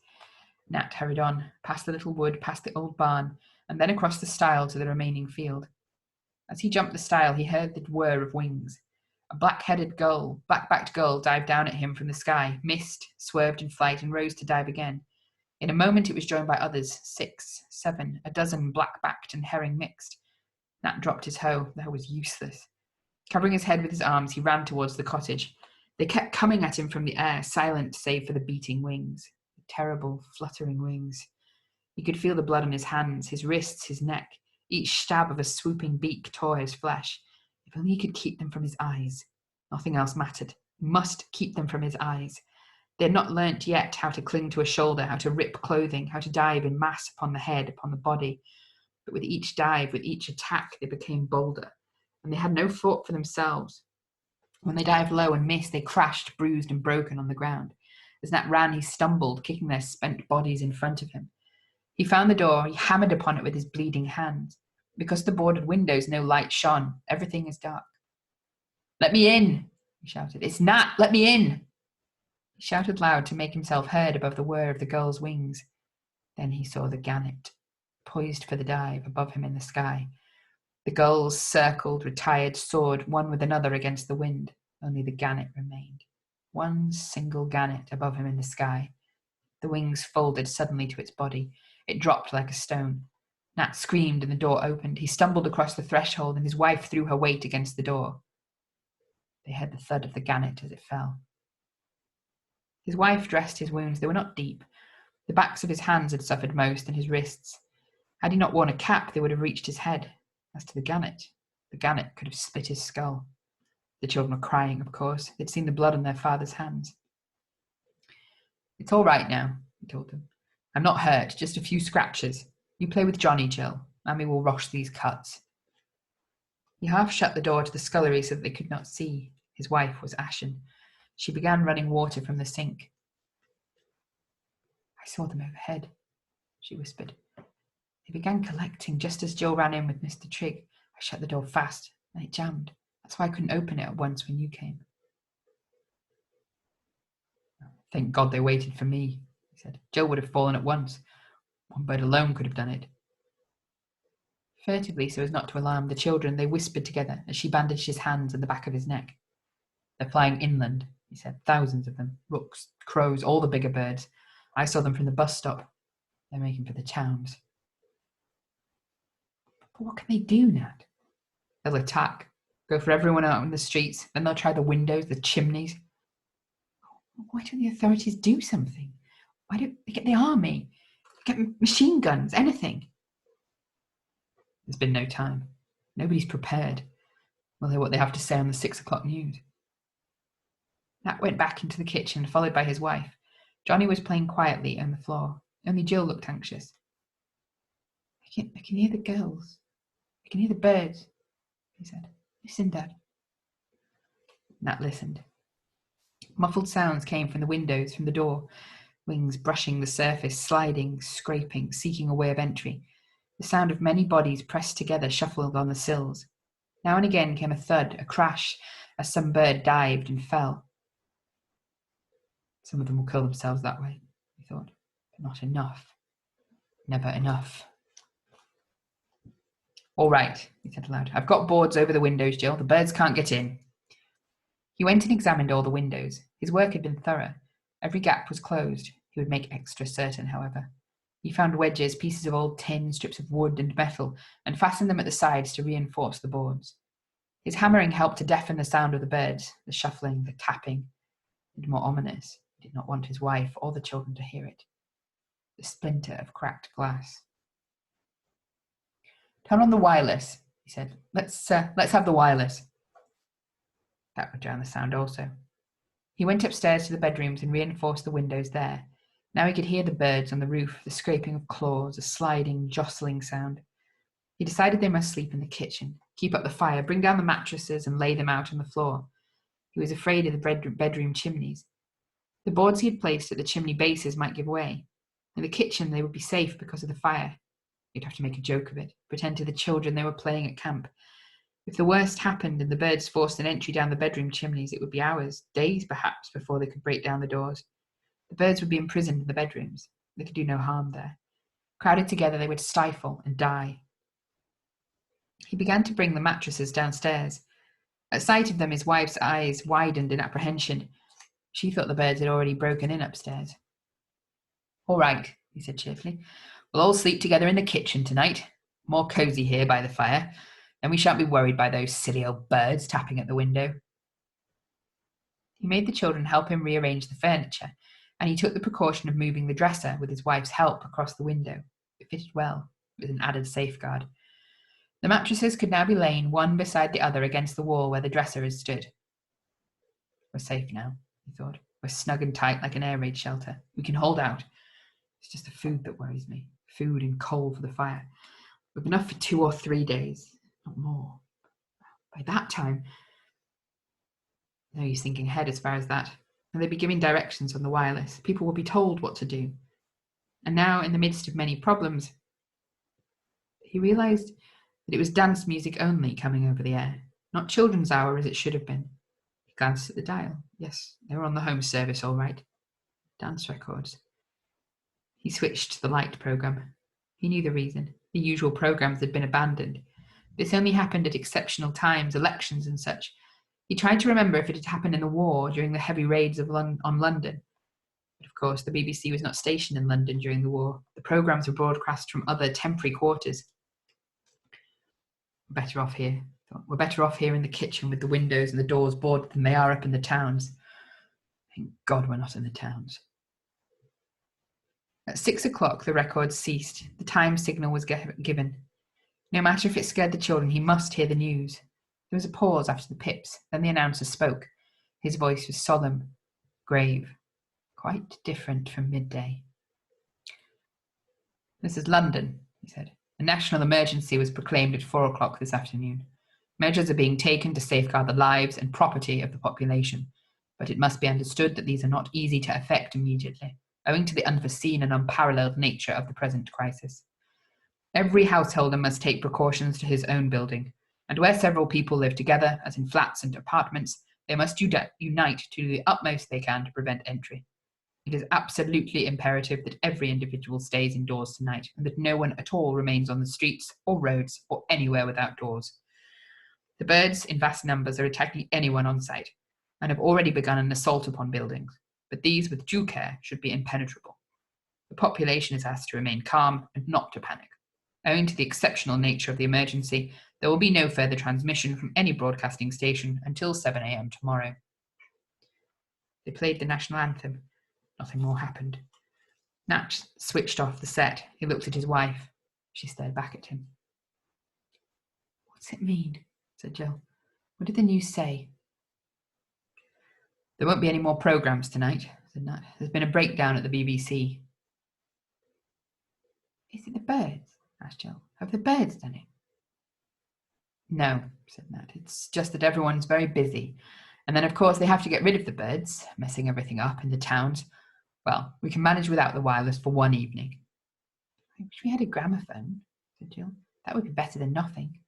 Nat hurried on, past the little wood, past the old barn, and then across the stile to the remaining field. As he jumped the stile, he heard the whir of wings. A black-backed gull dived down at him from the sky, missed, swerved in flight, and rose to dive again. In a moment it was joined by others, 6, 7, a dozen black-backed and herring mixed. Nat dropped his hoe. The hoe was useless. Covering his head with his arms, he ran towards the cottage. They kept coming at him from the air, silent save for the beating wings, the terrible, fluttering wings. He could feel the blood on his hands, his wrists, his neck. Each stab of a swooping beak tore his flesh. If only he could keep them from his eyes. Nothing else mattered. He must keep them from his eyes. They had not learnt yet how to cling to a shoulder, how to rip clothing, how to dive in mass upon the head, upon the body. But with each dive, with each attack, they became bolder, and they had no thought for themselves. When they dived low and missed, they crashed, bruised and broken on the ground. As Nat ran, he stumbled, kicking their spent bodies in front of him. He found the door. He hammered upon it with his bleeding hands. Because of the boarded windows, no light shone. Everything is dark. Let me in, he shouted. It's Nat, let me in. He shouted loud to make himself heard above the whir of the gull's wings. Then he saw the gannet, poised for the dive above him in the sky. The gulls circled, retired, soared one with another against the wind. Only the gannet remained. One single gannet above him in the sky. The wings folded suddenly to its body. It dropped like a stone. Nat screamed and the door opened. He stumbled across the threshold and his wife threw her weight against the door. They heard the thud of the gannet as it fell. His wife dressed his wounds. They were not deep. The backs of his hands had suffered most, and his wrists. Had he not worn a cap, they would have reached his head. As to the gannet could have split his skull. The children were crying, of course. They'd seen the blood on their father's hands. "It's all right now," he told them. "I'm not hurt, just a few scratches. You play with Johnny, Jill. Mammy will wash these cuts." He half shut the door to the scullery so that they could not see. His wife was ashen. She began running water from the sink. "I saw them overhead," she whispered. "They began collecting just as Jill ran in with Mr. Trigg. I shut the door fast, and it jammed. That's why I couldn't open it at once when you came." "Thank God they waited for me," he said. "Jill would have fallen at once. One bird alone could have done it." Furtively, so as not to alarm the children, they whispered together as she bandaged his hands and the back of his neck. "They're flying inland," he said. "Thousands of them. Rooks, crows, all the bigger birds. I saw them from the bus stop. They're making for the towns." "But what can they do, Nat?" "They'll attack. Go for everyone out in the streets. Then they'll try the windows, the chimneys." "Why don't the authorities do something? Why don't they get the army? Get machine guns, anything?" "There's been no time. Nobody's prepared. We'll hear what they have to say on the 6 o'clock news." Nat went back into the kitchen, followed by his wife. Johnny was playing quietly on the floor. Only Jill looked anxious. I can hear the girls. I can hear the birds," he said. "Listen, Dad." Nat listened. Muffled sounds came from the windows, from the door. Wings brushing the surface, sliding, scraping, seeking a way of entry. The sound of many bodies pressed together shuffled on the sills. Now and again came a thud, a crash, as some bird dived and fell. Some of them will kill themselves that way, he thought, but not enough. Never enough. "All right," he said aloud. "I've got boards over the windows, Jill. The birds can't get in." He went and examined all the windows. His work had been thorough. Every gap was closed. He would make extra certain, however. He found wedges, pieces of old tin, strips of wood and metal, and fastened them at the sides to reinforce the boards. His hammering helped to deafen the sound of the birds, the shuffling, the tapping, and more ominous, he did not want his wife or the children to hear it, the splinter of cracked glass. "Turn on the wireless," he said. Let's have the wireless." That would drown the sound also. He went upstairs to the bedrooms and reinforced the windows there. Now he could hear the birds on the roof, the scraping of claws, a sliding, jostling sound. He decided they must sleep in the kitchen, keep up the fire, bring down the mattresses and lay them out on the floor. He was afraid of the bedroom chimneys. The boards he had placed at the chimney bases might give way. In the kitchen they would be safe because of the fire. He'd have to make a joke of it, pretend to the children they were playing at camp. If the worst happened and the birds forced an entry down the bedroom chimneys, it would be hours, days perhaps, before they could break down the doors. The birds would be imprisoned in the bedrooms. They could do no harm there. Crowded together, they would stifle and die. He began to bring the mattresses downstairs. At sight of them, his wife's eyes widened in apprehension. She thought the birds had already broken in upstairs. "All right," he said cheerfully. "We'll all sleep together in the kitchen tonight. More cosy here by the fire. Then we shan't be worried by those silly old birds tapping at the window." He made the children help him rearrange the furniture, and he took the precaution of moving the dresser with his wife's help across the window. It fitted well. It was an added safeguard. The mattresses could now be lain one beside the other against the wall where the dresser had stood. "We're safe now," he thought. "We're snug and tight like an air raid shelter. We can hold out. It's just the food that worries me. Food and coal for the fire. We've enough for 2 or 3 days, not more. By that time..." No use thinking ahead as far as that. And they'd be giving directions on the wireless. People would be told what to do. And now, in the midst of many problems, he realized that it was dance music only coming over the air, not children's hour as it should have been. He glanced at the dial. Yes, they were on the home service, all right. Dance records. He switched to the light program. He knew the reason. The usual programs had been abandoned. This only happened at exceptional times, elections and such. He tried to remember if it had happened in the war during the heavy raids on London. But of course, the BBC was not stationed in London during the war. The programmes were broadcast from other temporary quarters. We're better off here. We're better off here in the kitchen with the windows and the doors boarded than they are up in the towns. Thank God we're not in the towns. At 6 o'clock, the record ceased. The time signal was given. No matter if it scared the children, he must hear the news. There was a pause after the pips. Then the announcer spoke. His voice was solemn, grave, quite different from midday. This is London, he said. A national emergency was proclaimed at 4 o'clock this afternoon. Measures are being taken to safeguard the lives and property of the population, but it must be understood that these are not easy to effect immediately, owing to the unforeseen and unparalleled nature of the present crisis. Every householder must take precautions to his own building, and where several people live together, as in flats and apartments, they must unite to do the utmost they can to prevent entry. It is absolutely imperative that every individual stays indoors tonight, and that no one at all remains on the streets or roads or anywhere without doors. The birds, in vast numbers, are attacking anyone on sight, and have already begun an assault upon buildings, but these, with due care, should be impenetrable. The population is asked to remain calm and not to panic. Owing to the exceptional nature of the emergency, there will be no further transmission from any broadcasting station until 7 a.m. tomorrow. They played the national anthem. Nothing more happened. Nat switched off the set. He looked at his wife. She stared back at him. "What's it mean?" said Jill. "What did the news say?" "There won't be any more programmes tonight," said Nat. "There's been a breakdown at the BBC." "Is it the birds?" asked Jill. "Have the birds done it?" "No," said Nat. "It's just that everyone's very busy. And then, of course, they have to get rid of the birds, messing everything up in the towns. Well, we can manage without the wireless for one evening." "I wish we had a gramophone," said Jill. "That would be better than nothing."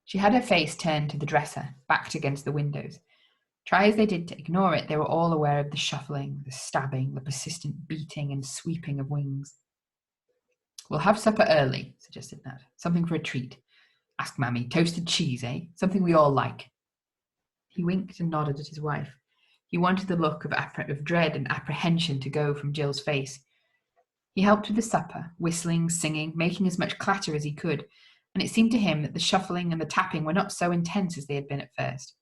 She had her face turned to the dresser, backed against the windows. Try as they did to ignore it, they were all aware of the shuffling, the stabbing, the persistent beating and sweeping of wings. "We'll have supper early," suggested Nat. "Something for a treat. Ask Mammy. Toasted cheese, eh? Something we all like." He winked and nodded at his wife. He wanted the look of dread and apprehension to go from Jill's face. He helped with the supper, whistling, singing, making as much clatter as he could, and it seemed to him that the shuffling and the tapping were not so intense as they had been at first.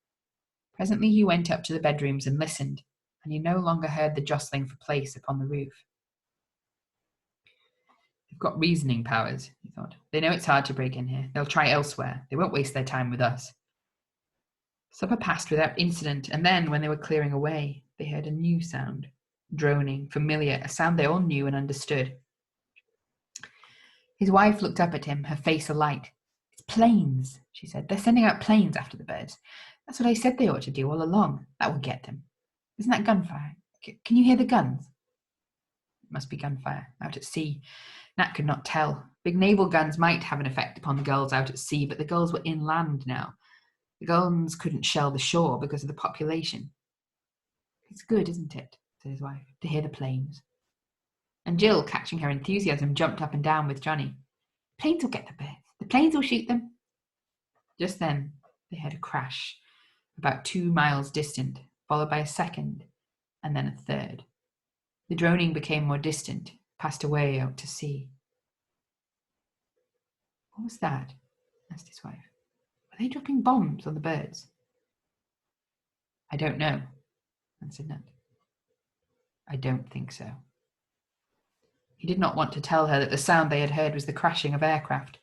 Presently he went up to the bedrooms and listened, and he no longer heard the jostling for place upon the roof. "They've got reasoning powers," he thought. "They know it's hard to break in here. They'll try elsewhere. They won't waste their time with us." Supper passed without incident, and then, when they were clearing away, they heard a new sound, droning, familiar, a sound they all knew and understood. His wife looked up at him, her face alight. "It's planes," she said. "They're sending out planes after the birds. That's what I said they ought to do all along. That will get them. Isn't that gunfire? Can you hear the guns?" It must be gunfire, out at sea. Nat could not tell. Big naval guns might have an effect upon the gulls out at sea, but the gulls were inland now. The guns couldn't shell the shore because of the population. "It's good, isn't it," said his wife, "to hear the planes." And Jill, catching her enthusiasm, jumped up and down with Johnny. "The planes will get the birds. The planes will shoot them." Just then they heard a crash, about 2 miles distant, followed by a second, and then a third. The droning became more distant, passed away out to sea. "What was that?" asked his wife. "Were they dropping bombs on the birds?" "I don't know," answered Nat. "I don't think so." He did not want to tell her that the sound they had heard was the crashing of aircraft.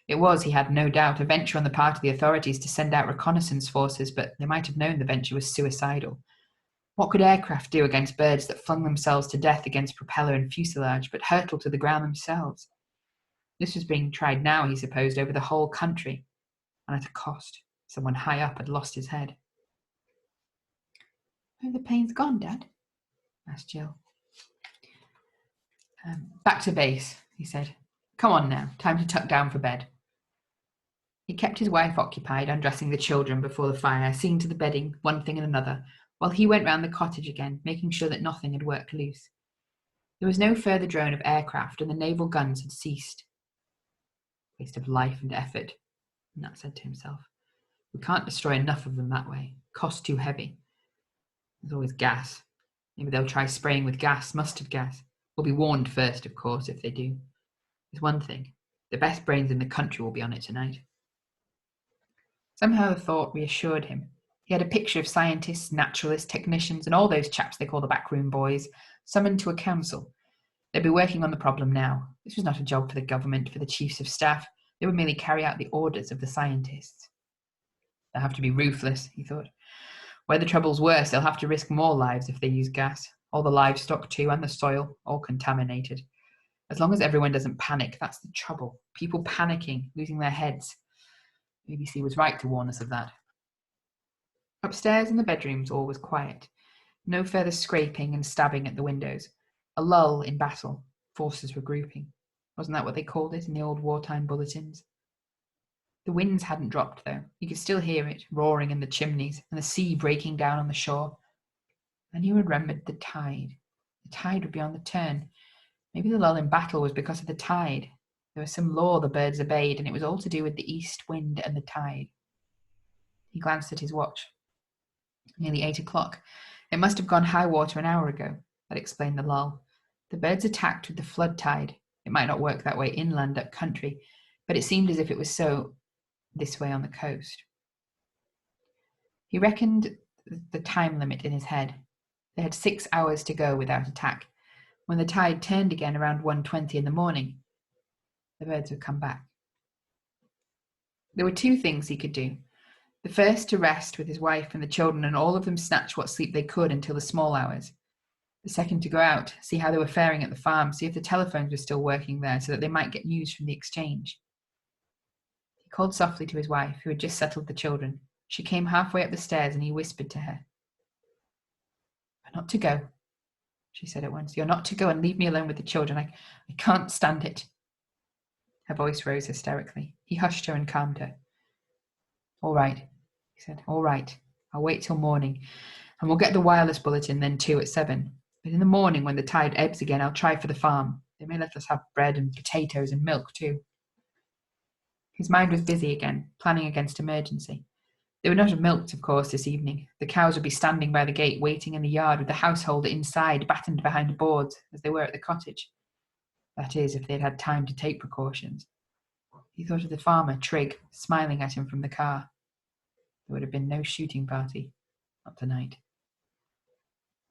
It was, he had no doubt, a venture on the part of the authorities to send out reconnaissance forces, but they might have known the venture was suicidal. What could aircraft do against birds that flung themselves to death against propeller and fuselage, but hurtled to the ground themselves? This was being tried now, he supposed, over the whole country, and at a cost. Someone high up had lost his head. "Where have the planes gone, Dad?" asked Jill. "Back to base," he said. "Come on now, time to tuck down for bed." He kept his wife occupied, undressing the children before the fire, seeing to the bedding, one thing and another, while he went round the cottage again, making sure that nothing had worked loose. There was no further drone of aircraft, and the naval guns had ceased. "Waste of life and effort," Nat said to himself. "We can't destroy enough of them that way. Cost too heavy. There's always gas. Maybe they'll try spraying with gas, mustard gas. We'll be warned first, of course, if they do. There's one thing. The best brains in the country will be on it tonight. Somehow the thought reassured him. He had a picture of scientists, naturalists, technicians, and all those chaps they call the backroom boys, summoned to a council. They'd be working on the problem now. This was not a job for the government, for the chiefs of staff. They would merely carry out the orders of the scientists. They'll have to be ruthless, he thought. Where the trouble's worse, they'll have to risk more lives if they use gas. All the livestock too, and the soil, all contaminated. As long as everyone doesn't panic, that's the trouble. People panicking, losing their heads. The BBC was right to warn us of that. Upstairs in the bedrooms all was quiet. No further scraping and stabbing at the windows. A lull in battle. Forces were grouping. Wasn't that what they called it in the old wartime bulletins? The winds hadn't dropped, though. You could still hear it, roaring in the chimneys, and the sea breaking down on the shore. And he remembered the tide. The tide would be on the turn. Maybe the lull in battle was because of the tide. There was some law the birds obeyed, and it was all to do with the east wind and the tide. He glanced at his watch. Nearly 8 o'clock. It must have gone high water an hour ago. That explained the lull. The birds attacked with the flood tide. It might not work that way inland up country, but it seemed as if it was so this way on the coast. He reckoned the time limit in his head. They had 6 hours to go without attack. When the tide turned again around 1:20 in the morning, the birds would come back. There were 2 things he could do. The first, to rest with his wife and the children and all of them snatch what sleep they could until the small hours. The second, to go out, see how they were faring at the farm, see if the telephones were still working there so that they might get news from the exchange. He called softly to his wife, who had just settled the children. She came halfway up the stairs and he whispered to her. "You're not to go," she said at once. "You're not to go and leave me alone with the children. I can't stand it." Her voice rose hysterically. He hushed her and calmed her. "All right," he said. "All right. I'll wait till morning. And we'll get the wireless bulletin then too at 7. But in the morning, when the tide ebbs again, I'll try for the farm. They may let us have bread and potatoes and milk too." His mind was busy again, planning against emergency. They would not have milked, of course, this evening. The cows would be standing by the gate, waiting in the yard, with the household inside, battened behind boards, as they were at the cottage. That is, if they had had time to take precautions. He thought of the farmer, Trigg, smiling at him from the car. There would have been no shooting party. Not tonight.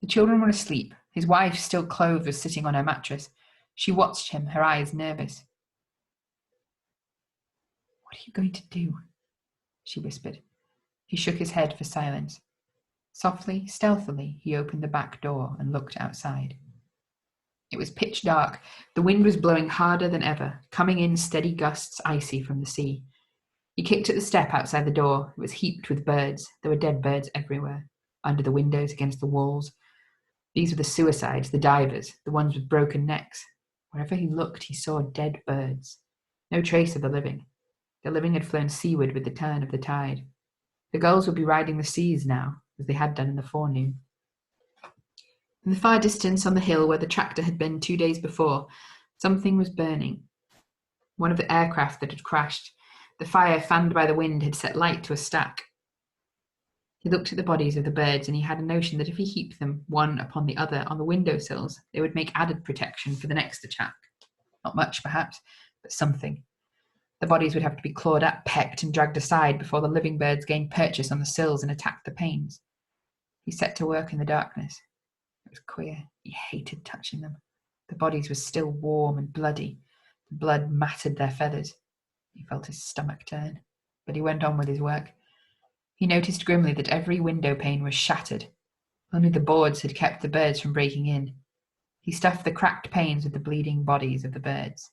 The children were asleep. His wife, still clothed, was sitting on her mattress. She watched him, her eyes nervous. "What are you going to do?" she whispered. He shook his head for silence. Softly, stealthily, he opened the back door and looked outside. It was pitch dark. The wind was blowing harder than ever, coming in steady gusts, icy from the sea. He kicked at the step outside the door. It was heaped with birds. There were dead birds everywhere, under the windows, against the walls. These were the suicides, the divers, the ones with broken necks. Wherever he looked, he saw dead birds. No trace of the living. The living had flown seaward with the turn of the tide. The gulls would be riding the seas now, as they had done in the forenoon. In the far distance, on the hill where the tractor had been 2 days before, something was burning. One of the aircraft that had crashed. The fire, fanned by the wind, had set light to a stack. He looked at the bodies of the birds, and he had a notion that if he heaped them one upon the other on the windowsills, they would make added protection for the next attack. Not much, perhaps, but something. The bodies would have to be clawed at, pecked, and dragged aside before the living birds gained purchase on the sills and attacked the panes. He set to work in the darkness. It was queer. He hated touching them. The bodies were still warm and bloody. The blood matted their feathers. He felt his stomach turn, but he went on with his work. He noticed grimly that every window pane was shattered. Only the boards had kept the birds from breaking in. He stuffed the cracked panes with the bleeding bodies of the birds.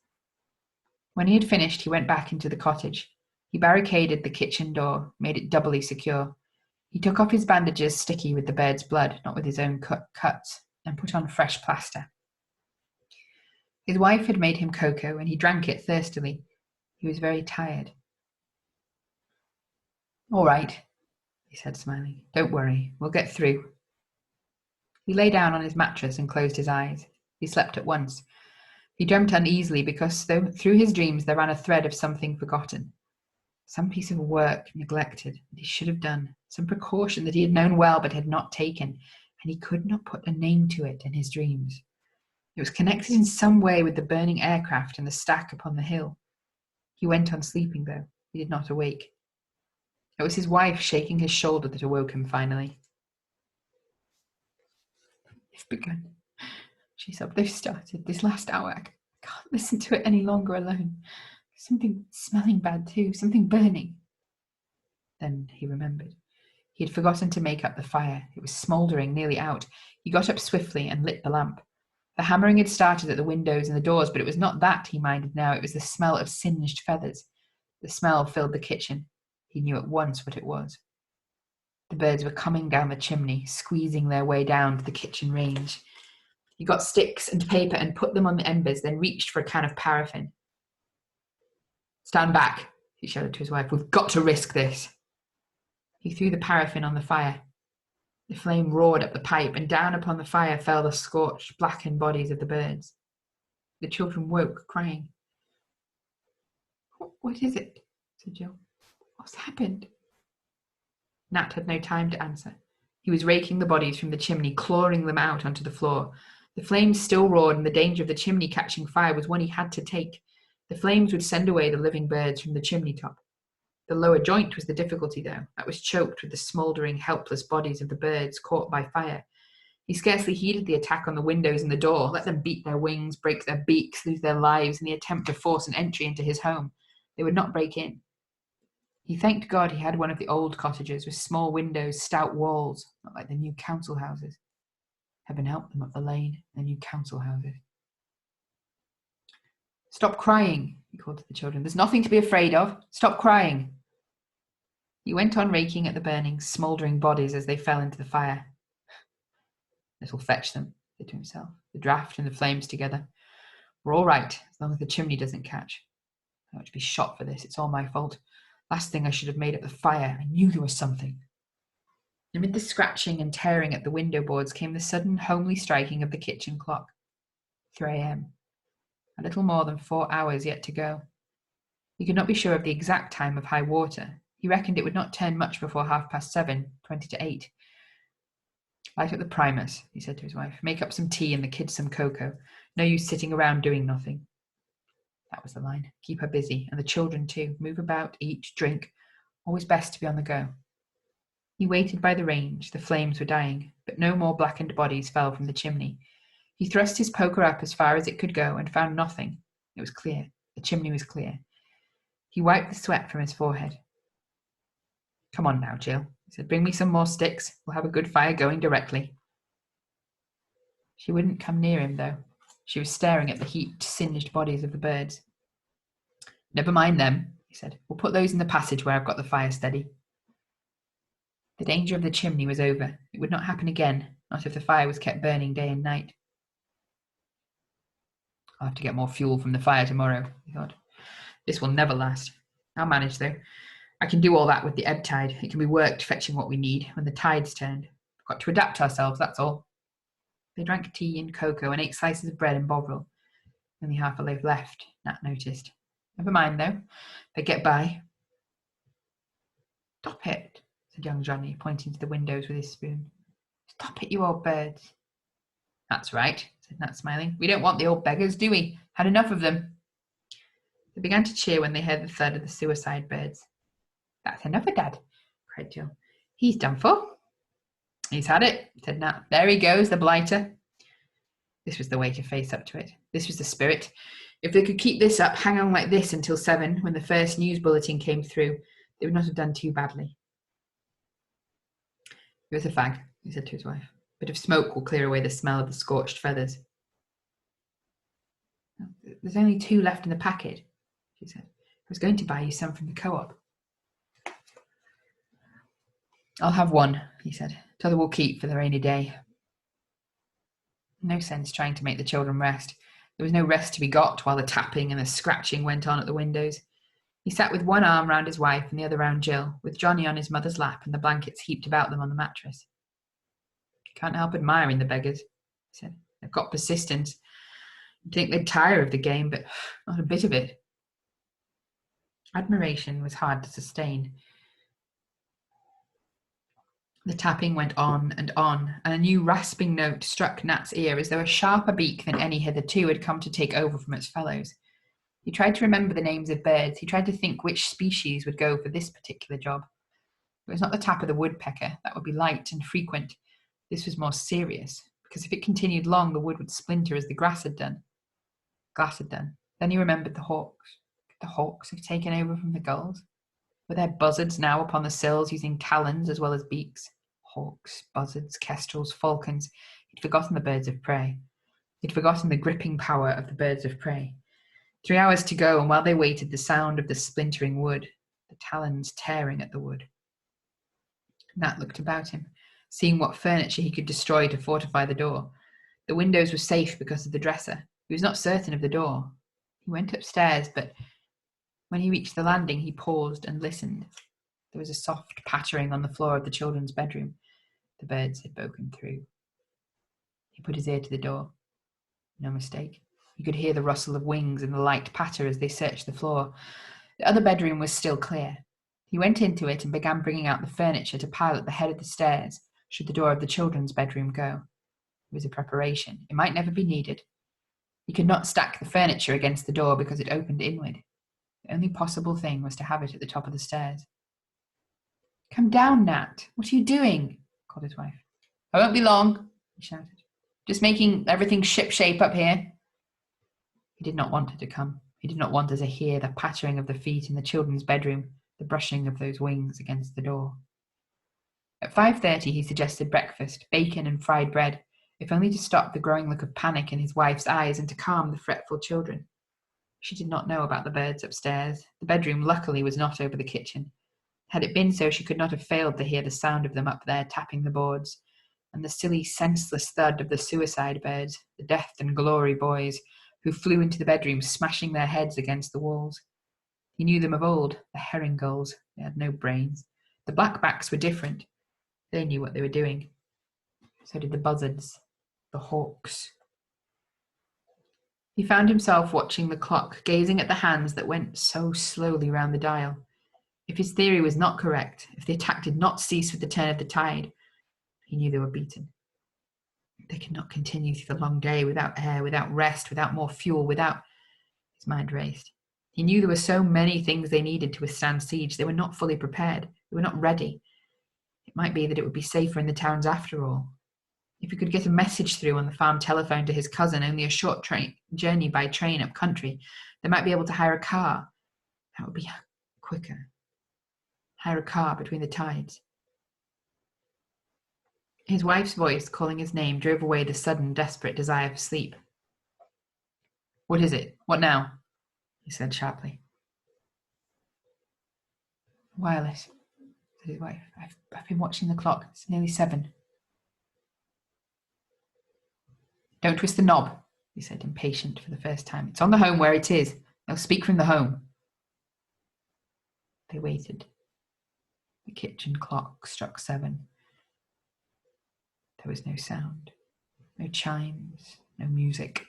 When he had finished, he went back into the cottage. He barricaded the kitchen door, made it doubly secure. He took off his bandages sticky with the bird's blood, not with his own cuts, and put on fresh plaster. His wife had made him cocoa, and he drank it thirstily. He was very tired. "All right," he said, smiling. "Don't worry. We'll get through." He lay down on his mattress and closed his eyes. He slept at once. He dreamt uneasily because through his dreams there ran a thread of something forgotten. Some piece of work neglected that he should have done. Some precaution that he had known well but had not taken. and he could not put a name to it in his dreams. It was connected in some way with the burning aircraft and the stack upon the hill. He went on sleeping, though. He did not awake. It was his wife shaking his shoulder that awoke him finally. "They've begun," she sobbed. "They've started this last hour. I can't listen to it any longer alone. Something smelling bad too, something burning." Then he remembered. He had forgotten to make up the fire. It was smouldering, nearly out. He got up swiftly and lit the lamp. The hammering had started at the windows and the doors, but it was not that he minded now. It was the smell of singed feathers. The smell filled the kitchen. He knew at once what it was. The birds were coming down the chimney, squeezing their way down to the kitchen range. He got sticks and paper and put them on the embers, then reached for a can of paraffin. "Stand back," he shouted to his wife. "We've got to risk this." He threw the paraffin on the fire. The flame roared up the pipe, and down upon the fire fell the scorched, blackened bodies of the birds. The children woke, crying. "What is it?" said Jill. "What's happened?" Nat had no time to answer. He was raking the bodies from the chimney, clawing them out onto the floor. The flames still roared, and the danger of the chimney catching fire was one he had to take. The flames would send away the living birds from the chimney top. The lower joint was the difficulty, though. That was choked with the smouldering, helpless bodies of the birds caught by fire. He scarcely heeded the attack on the windows and the door. Let them beat their wings, break their beaks, lose their lives in the attempt to force an entry into his home. They would not break in. He thanked God he had one of the old cottages with small windows, stout walls, not like the new council houses. Heaven help them up the lane, the new council houses. "Stop crying," he called to the children. "There's nothing to be afraid of. Stop crying." He went on raking at the burning, smouldering bodies as they fell into the fire. "This'll fetch them," he said to himself. "The draft and the flames together. We're all right, as long as the chimney doesn't catch. I ought to be shot for this. It's all my fault. Last thing, I should have made up the fire. I knew there was something." Amid the scratching and tearing at the window boards came the sudden homely striking of the kitchen clock. 3 a.m. A little more than 4 hours yet to go. He could not be sure of the exact time of high water. He reckoned it would not turn much before 7:30, 20 to 8. "Light up the primers," he said to his wife. "Make up some tea and the kids some cocoa. No use sitting around doing nothing." That was the line. Keep her busy, and the children too. Move about, eat, drink. Always best to be on the go. He waited by the range. The flames were dying, but no more blackened bodies fell from the chimney. He thrust his poker up as far as it could go and found nothing. It was clear. The chimney was clear. He wiped the sweat from his forehead. "Come on now, Jill," he said. "Bring me some more sticks. We'll have a good fire going directly." She wouldn't come near him, though. She was staring at the heaped, singed bodies of the birds. "Never mind them," he said. "We'll put those in the passage where I've got the fire steady." The danger of the chimney was over. It would not happen again, not if the fire was kept burning day and night. "I'll have to get more fuel from the fire tomorrow," he thought. "This will never last. I'll manage, though. I can do all that with the ebb tide. It can be worked fetching what we need when the tide's turned. We've got to adapt ourselves, that's all." They drank tea and cocoa and ate slices of bread and bovril. Only half a loaf left, Nat noticed. "Never mind, though. They get by." "Stop it," said young Johnny, pointing to the windows with his spoon. "Stop it, you old birds." "That's right," said Nat, smiling. "We don't want the old beggars, do we? Had enough of them." They began to cheer when they heard the thud of the suicide birds. "That's enough of Dad," cried Jill. "He's done for." "He's had it," said Nat. "There he goes, the blighter." This was the way to face up to it. This was the spirit. If they could keep this up, hang on like this until 7, when the first news bulletin came through, they would not have done too badly. "Give us a fag," he said to his wife. "A bit of smoke will clear away the smell of the scorched feathers." "There's only 2 left in the packet," she said. "I was going to buy you some from the co-op." "I'll have 1, he said. "T'other will keep for the rainy day." No sense trying to make the children rest. There was no rest to be got while the tapping and the scratching went on at the windows. He sat with one arm round his wife and the other round Jill, with Johnny on his mother's lap and the blankets heaped about them on the mattress. "Can't help admiring the beggars," he said. "They've got persistence. You'd think they'd tire of the game, but not a bit of it." Admiration was hard to sustain. The tapping went on, and a new rasping note struck Nat's ear as though a sharper beak than any hitherto had come to take over from its fellows. He tried to remember the names of birds. He tried to think which species would go for this particular job. It was not the tap of the woodpecker. That would be light and frequent. This was more serious, because if it continued long, the wood would splinter as the grass had done. Then he remembered the hawks. Could the hawks have taken over from the gulls? Were there buzzards now upon the sills using talons as well as beaks? Hawks, buzzards, kestrels, falcons. He'd forgotten the birds of prey. He'd forgotten the gripping power of the birds of prey. 3 hours to go, and while they waited, the sound of the splintering wood, the talons tearing at the wood. Nat looked about him, seeing what furniture he could destroy to fortify the door. The windows were safe because of the dresser. He was not certain of the door. He went upstairs, but when he reached the landing, he paused and listened. There was a soft pattering on the floor of the children's bedroom. The birds had broken through. He put his ear to the door. No mistake. He could hear the rustle of wings and the light patter as they searched the floor. The other bedroom was still clear. He went into it and began bringing out the furniture to pile at the head of the stairs, should the door of the children's bedroom go. It was a preparation. It might never be needed. He could not stack the furniture against the door because it opened inward. The only possible thing was to have it at the top of the stairs. "Come down, Nat. What are you doing?" called his wife. "I won't be long," he shouted. "Just making everything ship-shape up here." He did not want her to come. He did not want her to hear the pattering of the feet in the children's bedroom, the brushing of those wings against the door. At 5:30 he suggested breakfast, bacon and fried bread, if only to stop the growing look of panic in his wife's eyes and to calm the fretful children. She did not know about the birds upstairs. The bedroom, luckily, was not over the kitchen. Had it been so, she could not have failed to hear the sound of them up there tapping the boards, and the silly, senseless thud of the suicide birds, the death and glory boys, who flew into the bedroom, smashing their heads against the walls. He knew them of old, the herring gulls. They had no brains. The blackbacks were different. They knew what they were doing. So did the buzzards, the hawks. He found himself watching the clock, gazing at the hands that went so slowly round the dial. If his theory was not correct, if the attack did not cease with the turn of the tide, he knew they were beaten. They could not continue through the long day without air, without rest, without more fuel, without... His mind raced. He knew there were so many things they needed to withstand siege. They were not fully prepared. They were not ready. It might be that it would be safer in the towns after all. If he could get a message through on the farm telephone to his cousin, only a short journey by train up country, they might be able to hire a car. That would be quicker. Hire a car between the tides. His wife's voice calling his name drove away the sudden, desperate desire for sleep. "What is it? What now?" he said sharply. "Wireless," said his wife. I've been watching the clock. It's nearly 7. "Don't twist the knob," he said, impatient for the first time. "It's on the home where it is. They'll speak from the home." They waited. The kitchen clock struck 7. There was no sound, no chimes, no music.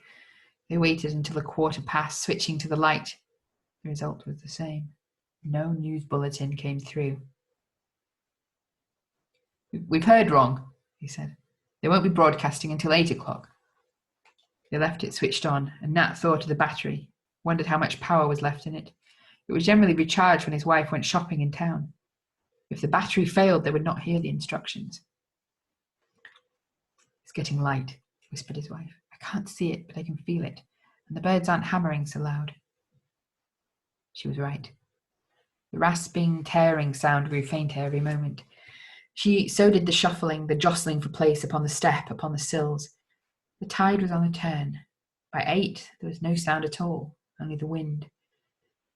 They waited until 1/4 switching to the light. The result was the same. No news bulletin came through. "We've heard wrong," he said. "They won't be broadcasting until 8 o'clock. They left it switched on, and Nat thought of the battery, wondered how much power was left in it. It was generally recharged when his wife went shopping in town. If the battery failed, they would not hear the instructions. "It's getting light," whispered his wife. "I can't see it, but I can feel it, and the birds aren't hammering so loud." She was right. The rasping, tearing sound grew fainter every moment. So did the shuffling, the jostling for place upon the step, upon the sills. The tide was on the turn. By 8, there was no sound at all, only the wind.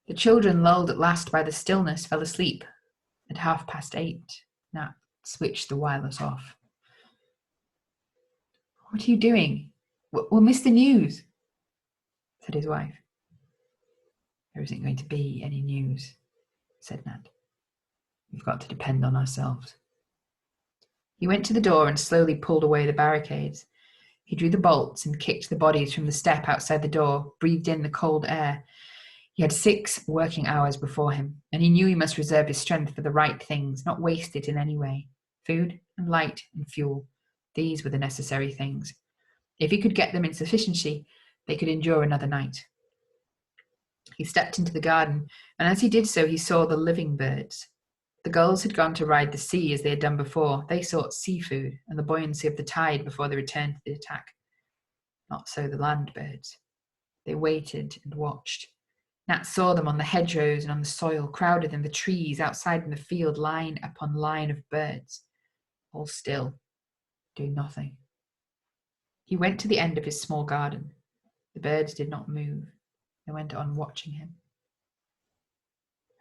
The children, lulled at last by the stillness, fell asleep. At 8:30, Nat switched the wireless off. "What are you doing? We'll miss the news," said his wife. "There isn't going to be any news," said Nat. "We've got to depend on ourselves." He went to the door and slowly pulled away the barricades. He drew the bolts and kicked the bodies from the step outside the door, breathed in the cold air. He had 6 working hours before him, and he knew he must reserve his strength for the right things, not waste it in any way. Food, and light and fuel. These were the necessary things. If he could get them in sufficiency, they could endure another night. He stepped into the garden, and as he did so, he saw the living birds. The gulls had gone to ride the sea as they had done before. They sought seafood and the buoyancy of the tide before they returned to the attack. Not so the land birds. They waited and watched. Nat saw them on the hedgerows and on the soil, crowded in the trees, outside in the field, line upon line of birds, all still, doing nothing. He went to the end of his small garden. The birds did not move. They went on watching him.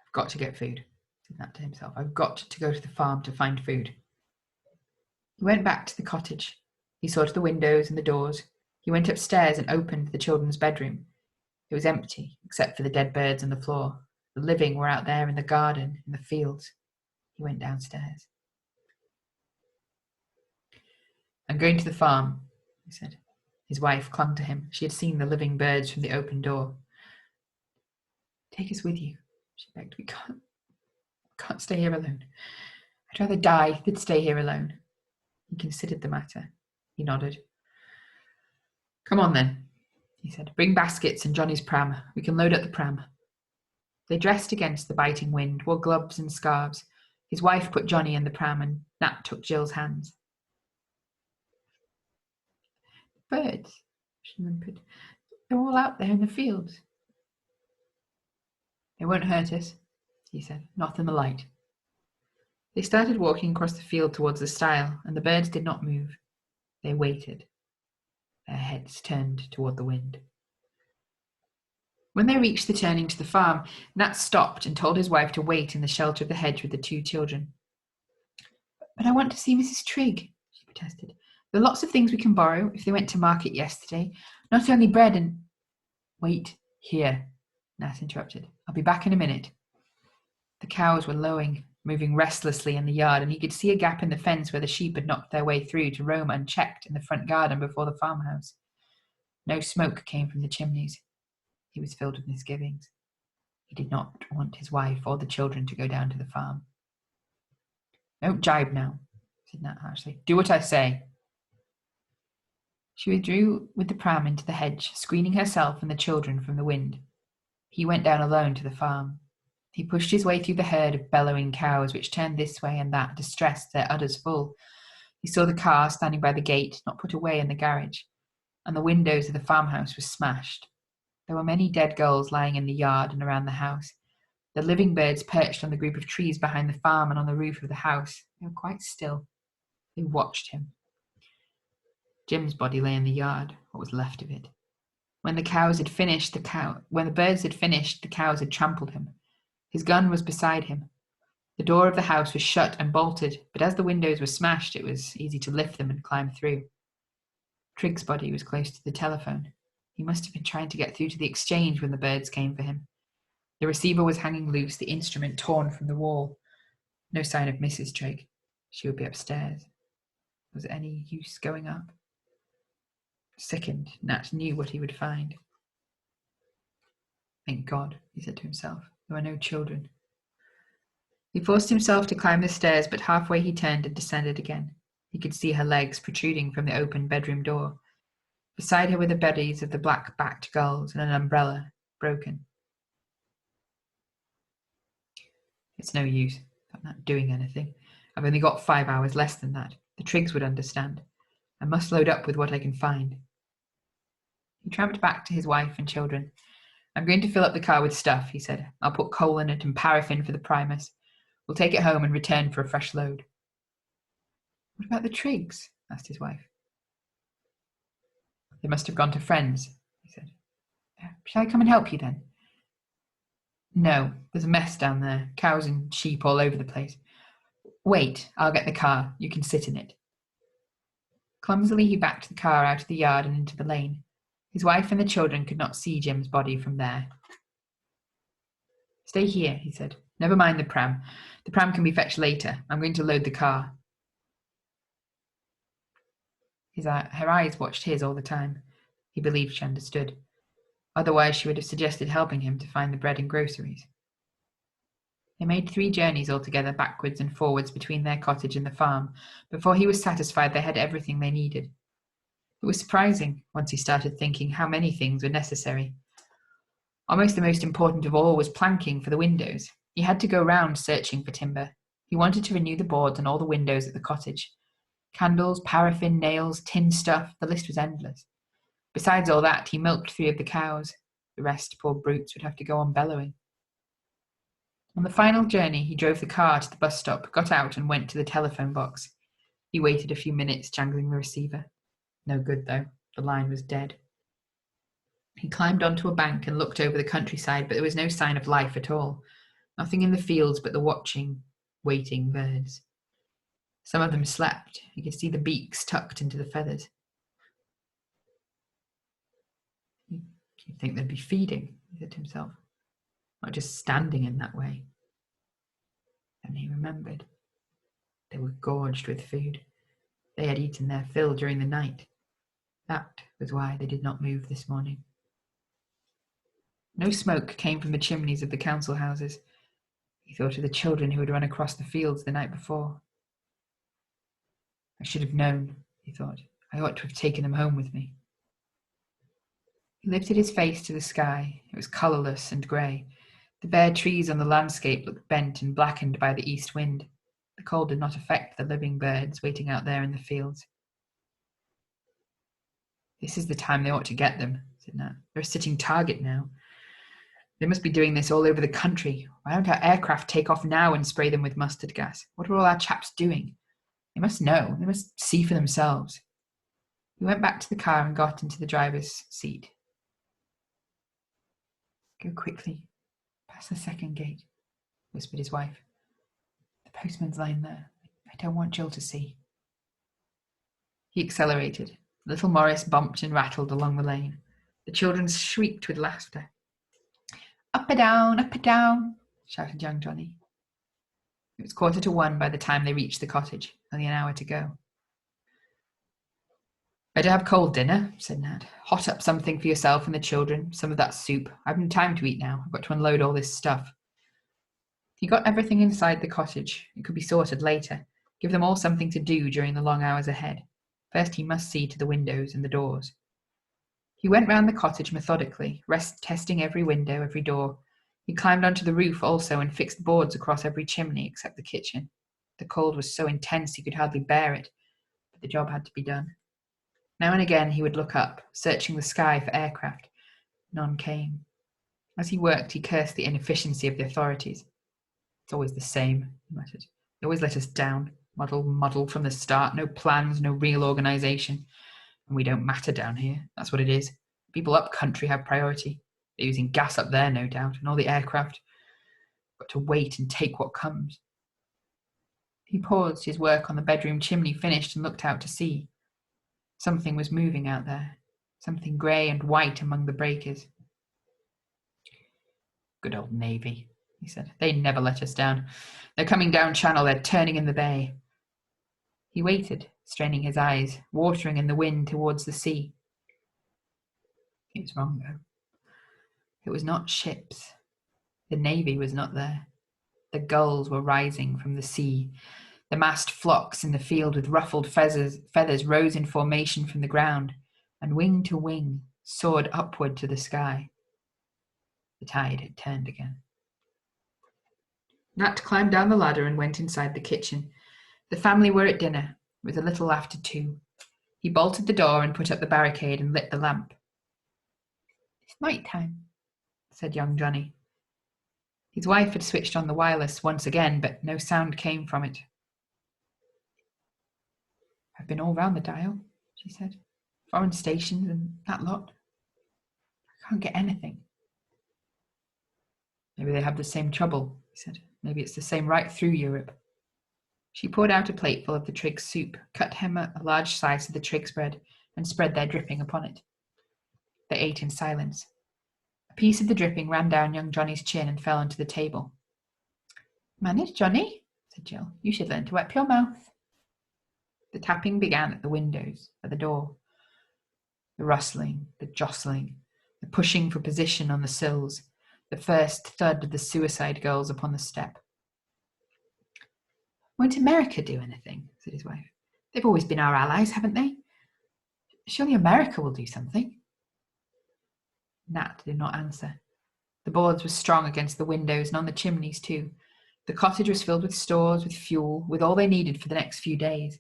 I've got to get food, said Nat to himself. I've got to go to the farm to find food. He went back to the cottage. He saw to the windows and the doors. He went upstairs and opened the children's bedroom. It was empty, except for the dead birds on the floor. The living were out there in the garden, in the fields. He went downstairs. I'm going to the farm, he said. His wife clung to him. She had seen the living birds from the open door. Take us with you, she begged. We can't stay here alone. I'd rather die than stay here alone. He considered the matter. He nodded. Come on then, he said. Bring baskets and Johnny's pram. We can load up the pram. They dressed against the biting wind, wore gloves and scarves. His wife put Johnny in the pram and Nat took Jill's hands. Birds, she whimpered. They're all out there in the fields. They won't hurt us, he said. Not in the light. They started walking across the field towards the stile, and the birds did not move. They waited, their heads turned toward the wind. When they reached the turning to the farm, Nat stopped and told his wife to wait in the shelter of the hedge with the two children. But I want to see Mrs. Trigg, she protested. There are lots of things we can borrow if they went to market yesterday. Not only bread and... Wait here, Nat interrupted. I'll be back in a minute. The cows were lowing, moving restlessly in the yard, and he could see a gap in the fence where the sheep had knocked their way through to roam unchecked in the front garden before the farmhouse. No smoke came from the chimneys. He was filled with misgivings. He did not want his wife or the children to go down to the farm. Don't jibe now, said Nat harshly. Do what I say. She withdrew with the pram into the hedge, screening herself and the children from the wind. He went down alone to the farm. He pushed his way through the herd of bellowing cows, which turned this way and that, distressed, their udders full. He saw the car standing by the gate, not put away in the garage, and the windows of the farmhouse were smashed. There were many dead gulls lying in the yard and around the house. The living birds perched on the group of trees behind the farm and on the roof of the house. They were quite still. They watched him. Jim's body lay in the yard, what was left of it. When the birds had finished, the cows had trampled him. His gun was beside him. The door of the house was shut and bolted, but as the windows were smashed, it was easy to lift them and climb through. Trigg's body was close to the telephone. He must have been trying to get through to the exchange when the birds came for him. The receiver was hanging loose, the instrument torn from the wall. No sign of Mrs. Trigg. She would be upstairs. Was it any use going up? Sickened, Nat knew what he would find. Thank God, he said to himself. There were no children. He forced himself to climb the stairs, but halfway he turned and descended again. He could see her legs protruding from the open bedroom door. Beside her were the bodies of the black-backed gulls and an umbrella, broken. It's no use. I'm not doing anything. I've only got 5 hours less than that. The Triggs would understand. I must load up with what I can find. He tramped back to his wife and children. I'm going to fill up the car with stuff, he said. I'll put coal in it and paraffin for the primers. We'll take it home and return for a fresh load. What about the Triggs? Asked his wife. They must have gone to friends, he said. Shall I come and help you then? No, there's a mess down there. Cows and sheep all over the place. Wait, I'll get the car. You can sit in it. Clumsily, he backed the car out of the yard and into the lane. His wife and the children could not see Jim's body from there. Stay here, he said. Never mind the pram. The pram can be fetched later. I'm going to load the car. Her eyes watched his all the time. He believed she understood. Otherwise, she would have suggested helping him to find the bread and groceries. They made 3 journeys altogether, backwards and forwards between their cottage and the farm, before he was satisfied they had everything they needed. It was surprising, once he started thinking, how many things were necessary. Almost the most important of all was planking for the windows. He had to go round searching for timber. He wanted to renew the boards on all the windows at the cottage. Candles, paraffin, nails, tin stuff, the list was endless. Besides all that, he milked 3 of the cows. The rest, poor brutes, would have to go on bellowing. On the final journey, he drove the car to the bus stop, got out and went to the telephone box. He waited a few minutes, jangling the receiver. No good, though. The line was dead. He climbed onto a bank and looked over the countryside, but there was no sign of life at all. Nothing in the fields but the watching, waiting birds. Some of them slept. He could see the beaks tucked into the feathers. You'd think they'd be feeding, he said to himself, not just standing in that way. And he remembered. They were gorged with food. They had eaten their fill during the night. That was why they did not move this morning. No smoke came from the chimneys of the council houses. He thought of the children who had run across the fields the night before. I should have known, he thought. I ought to have taken them home with me. He lifted his face to the sky. It was colourless and grey. The bare trees on the landscape looked bent and blackened by the east wind. The cold did not affect the living birds waiting out there in the fields. This is the time they ought to get them, said Nat. They're a sitting target now. They must be doing this all over the country. Why don't our aircraft take off now and spray them with mustard gas? What are all our chaps doing? They must know. They must see for themselves. He went back to the car and got into the driver's seat. Go quickly. Past the second gate, whispered his wife. The postman's lying there. I don't want Jill to see. He accelerated. Little Maurice bumped and rattled along the lane. The children shrieked with laughter. Up and down, shouted young Johnny. It was 1:45 by the time they reached the cottage, only an hour to go. Better have cold dinner, said Nat. Hot up something for yourself and the children, some of that soup. I haven't time to eat now. I've got to unload all this stuff. He got everything inside the cottage. It could be sorted later. Give them all something to do during the long hours ahead. First he must see to the windows and the doors. He went round the cottage methodically, testing every window, every door. He climbed onto the roof also and fixed boards across every chimney except the kitchen. The cold was so intense he could hardly bear it, but the job had to be done. Now and again he would look up, searching the sky for aircraft. None came. As he worked, he cursed the inefficiency of the authorities. It's always the same, he muttered. They always let us down. Muddle from the start. No plans, no real organisation. And we don't matter down here. That's what it is. People up country have priority. They're using gas up there, no doubt, and all the aircraft. Got to wait and take what comes. He paused, his work on the bedroom chimney finished, and looked out to sea. Something was moving out there. Something grey and white among the breakers. Good old Navy, he said. They never let us down. They're coming down channel. They're turning in the bay. He waited, straining his eyes, watering in the wind towards the sea. He was wrong, though. It was not ships. The Navy was not there. The gulls were rising from the sea. The massed flocks in the field with ruffled feathers rose in formation from the ground, and wing to wing soared upward to the sky. The tide had turned again. Nat climbed down the ladder and went inside the kitchen. The family were at dinner. It was a little after 2. He bolted the door and put up the barricade and lit the lamp. It's night time, said young Johnny. His wife had switched on the wireless once again, but no sound came from it. I've been all round the dial, she said. Foreign stations and that lot. I can't get anything. Maybe they have the same trouble, he said. Maybe it's the same right through Europe. She poured out a plateful of the Triggs soup, cut him a large slice of the Triggs bread, and spread their dripping upon it. They ate in silence. A piece of the dripping ran down young Johnny's chin and fell onto the table. Manage, Johnny, said Jill. You should learn to wipe your mouth. The tapping began at the windows, at the door. The rustling, the jostling, the pushing for position on the sills, the first thud of the suicide girls upon the step. Won't America do anything? Said his wife. They've always been our allies, haven't they? Surely America will do something. Nat did not answer. The boards were strong against the windows and on the chimneys too. The cottage was filled with stores, with fuel, with all they needed for the next few days.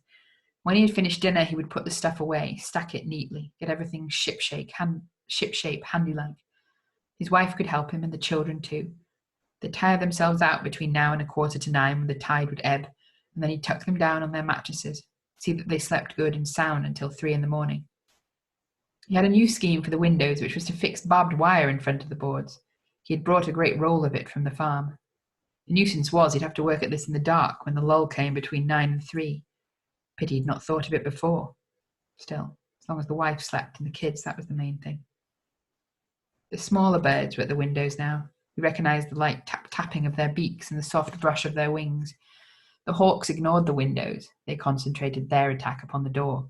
When he had finished dinner, he would put the stuff away, stack it neatly, get everything shipshape handy-like. His wife could help him, and the children too. They'd tire themselves out between now and 9:15 when the tide would ebb, and then he'd tuck them down on their mattresses, see that they slept good and sound until 3 a.m. He had a new scheme for the windows, which was to fix barbed wire in front of the boards. He had brought a great roll of it from the farm. The nuisance was he'd have to work at this in the dark when the lull came between 9 and 3. Pity he'd not thought of it before. Still, as long as the wife slept and the kids, that was the main thing. The smaller birds were at the windows now. He recognised the light tapping of their beaks and the soft brush of their wings. The hawks ignored the windows. They concentrated their attack upon the door.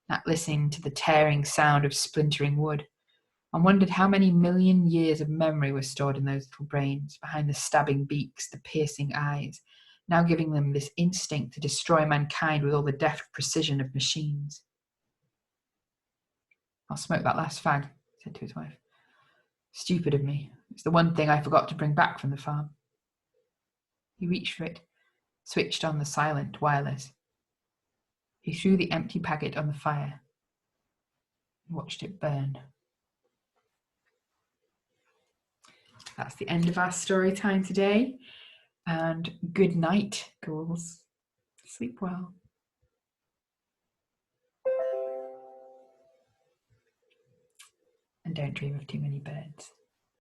Nat listened to the tearing sound of splintering wood and wondered how many million years of memory were stored in those little brains, behind the stabbing beaks, the piercing eyes, now giving them this instinct to destroy mankind with all the deft precision of machines. I'll smoke that last fag, he said to his wife. Stupid of me. It's the one thing I forgot to bring back from the farm. He reached for it, switched on the silent wireless. He threw the empty packet on the fire and watched it burn. That's the end of our story time today. And good night, ghouls. Sleep well. And don't dream of too many birds.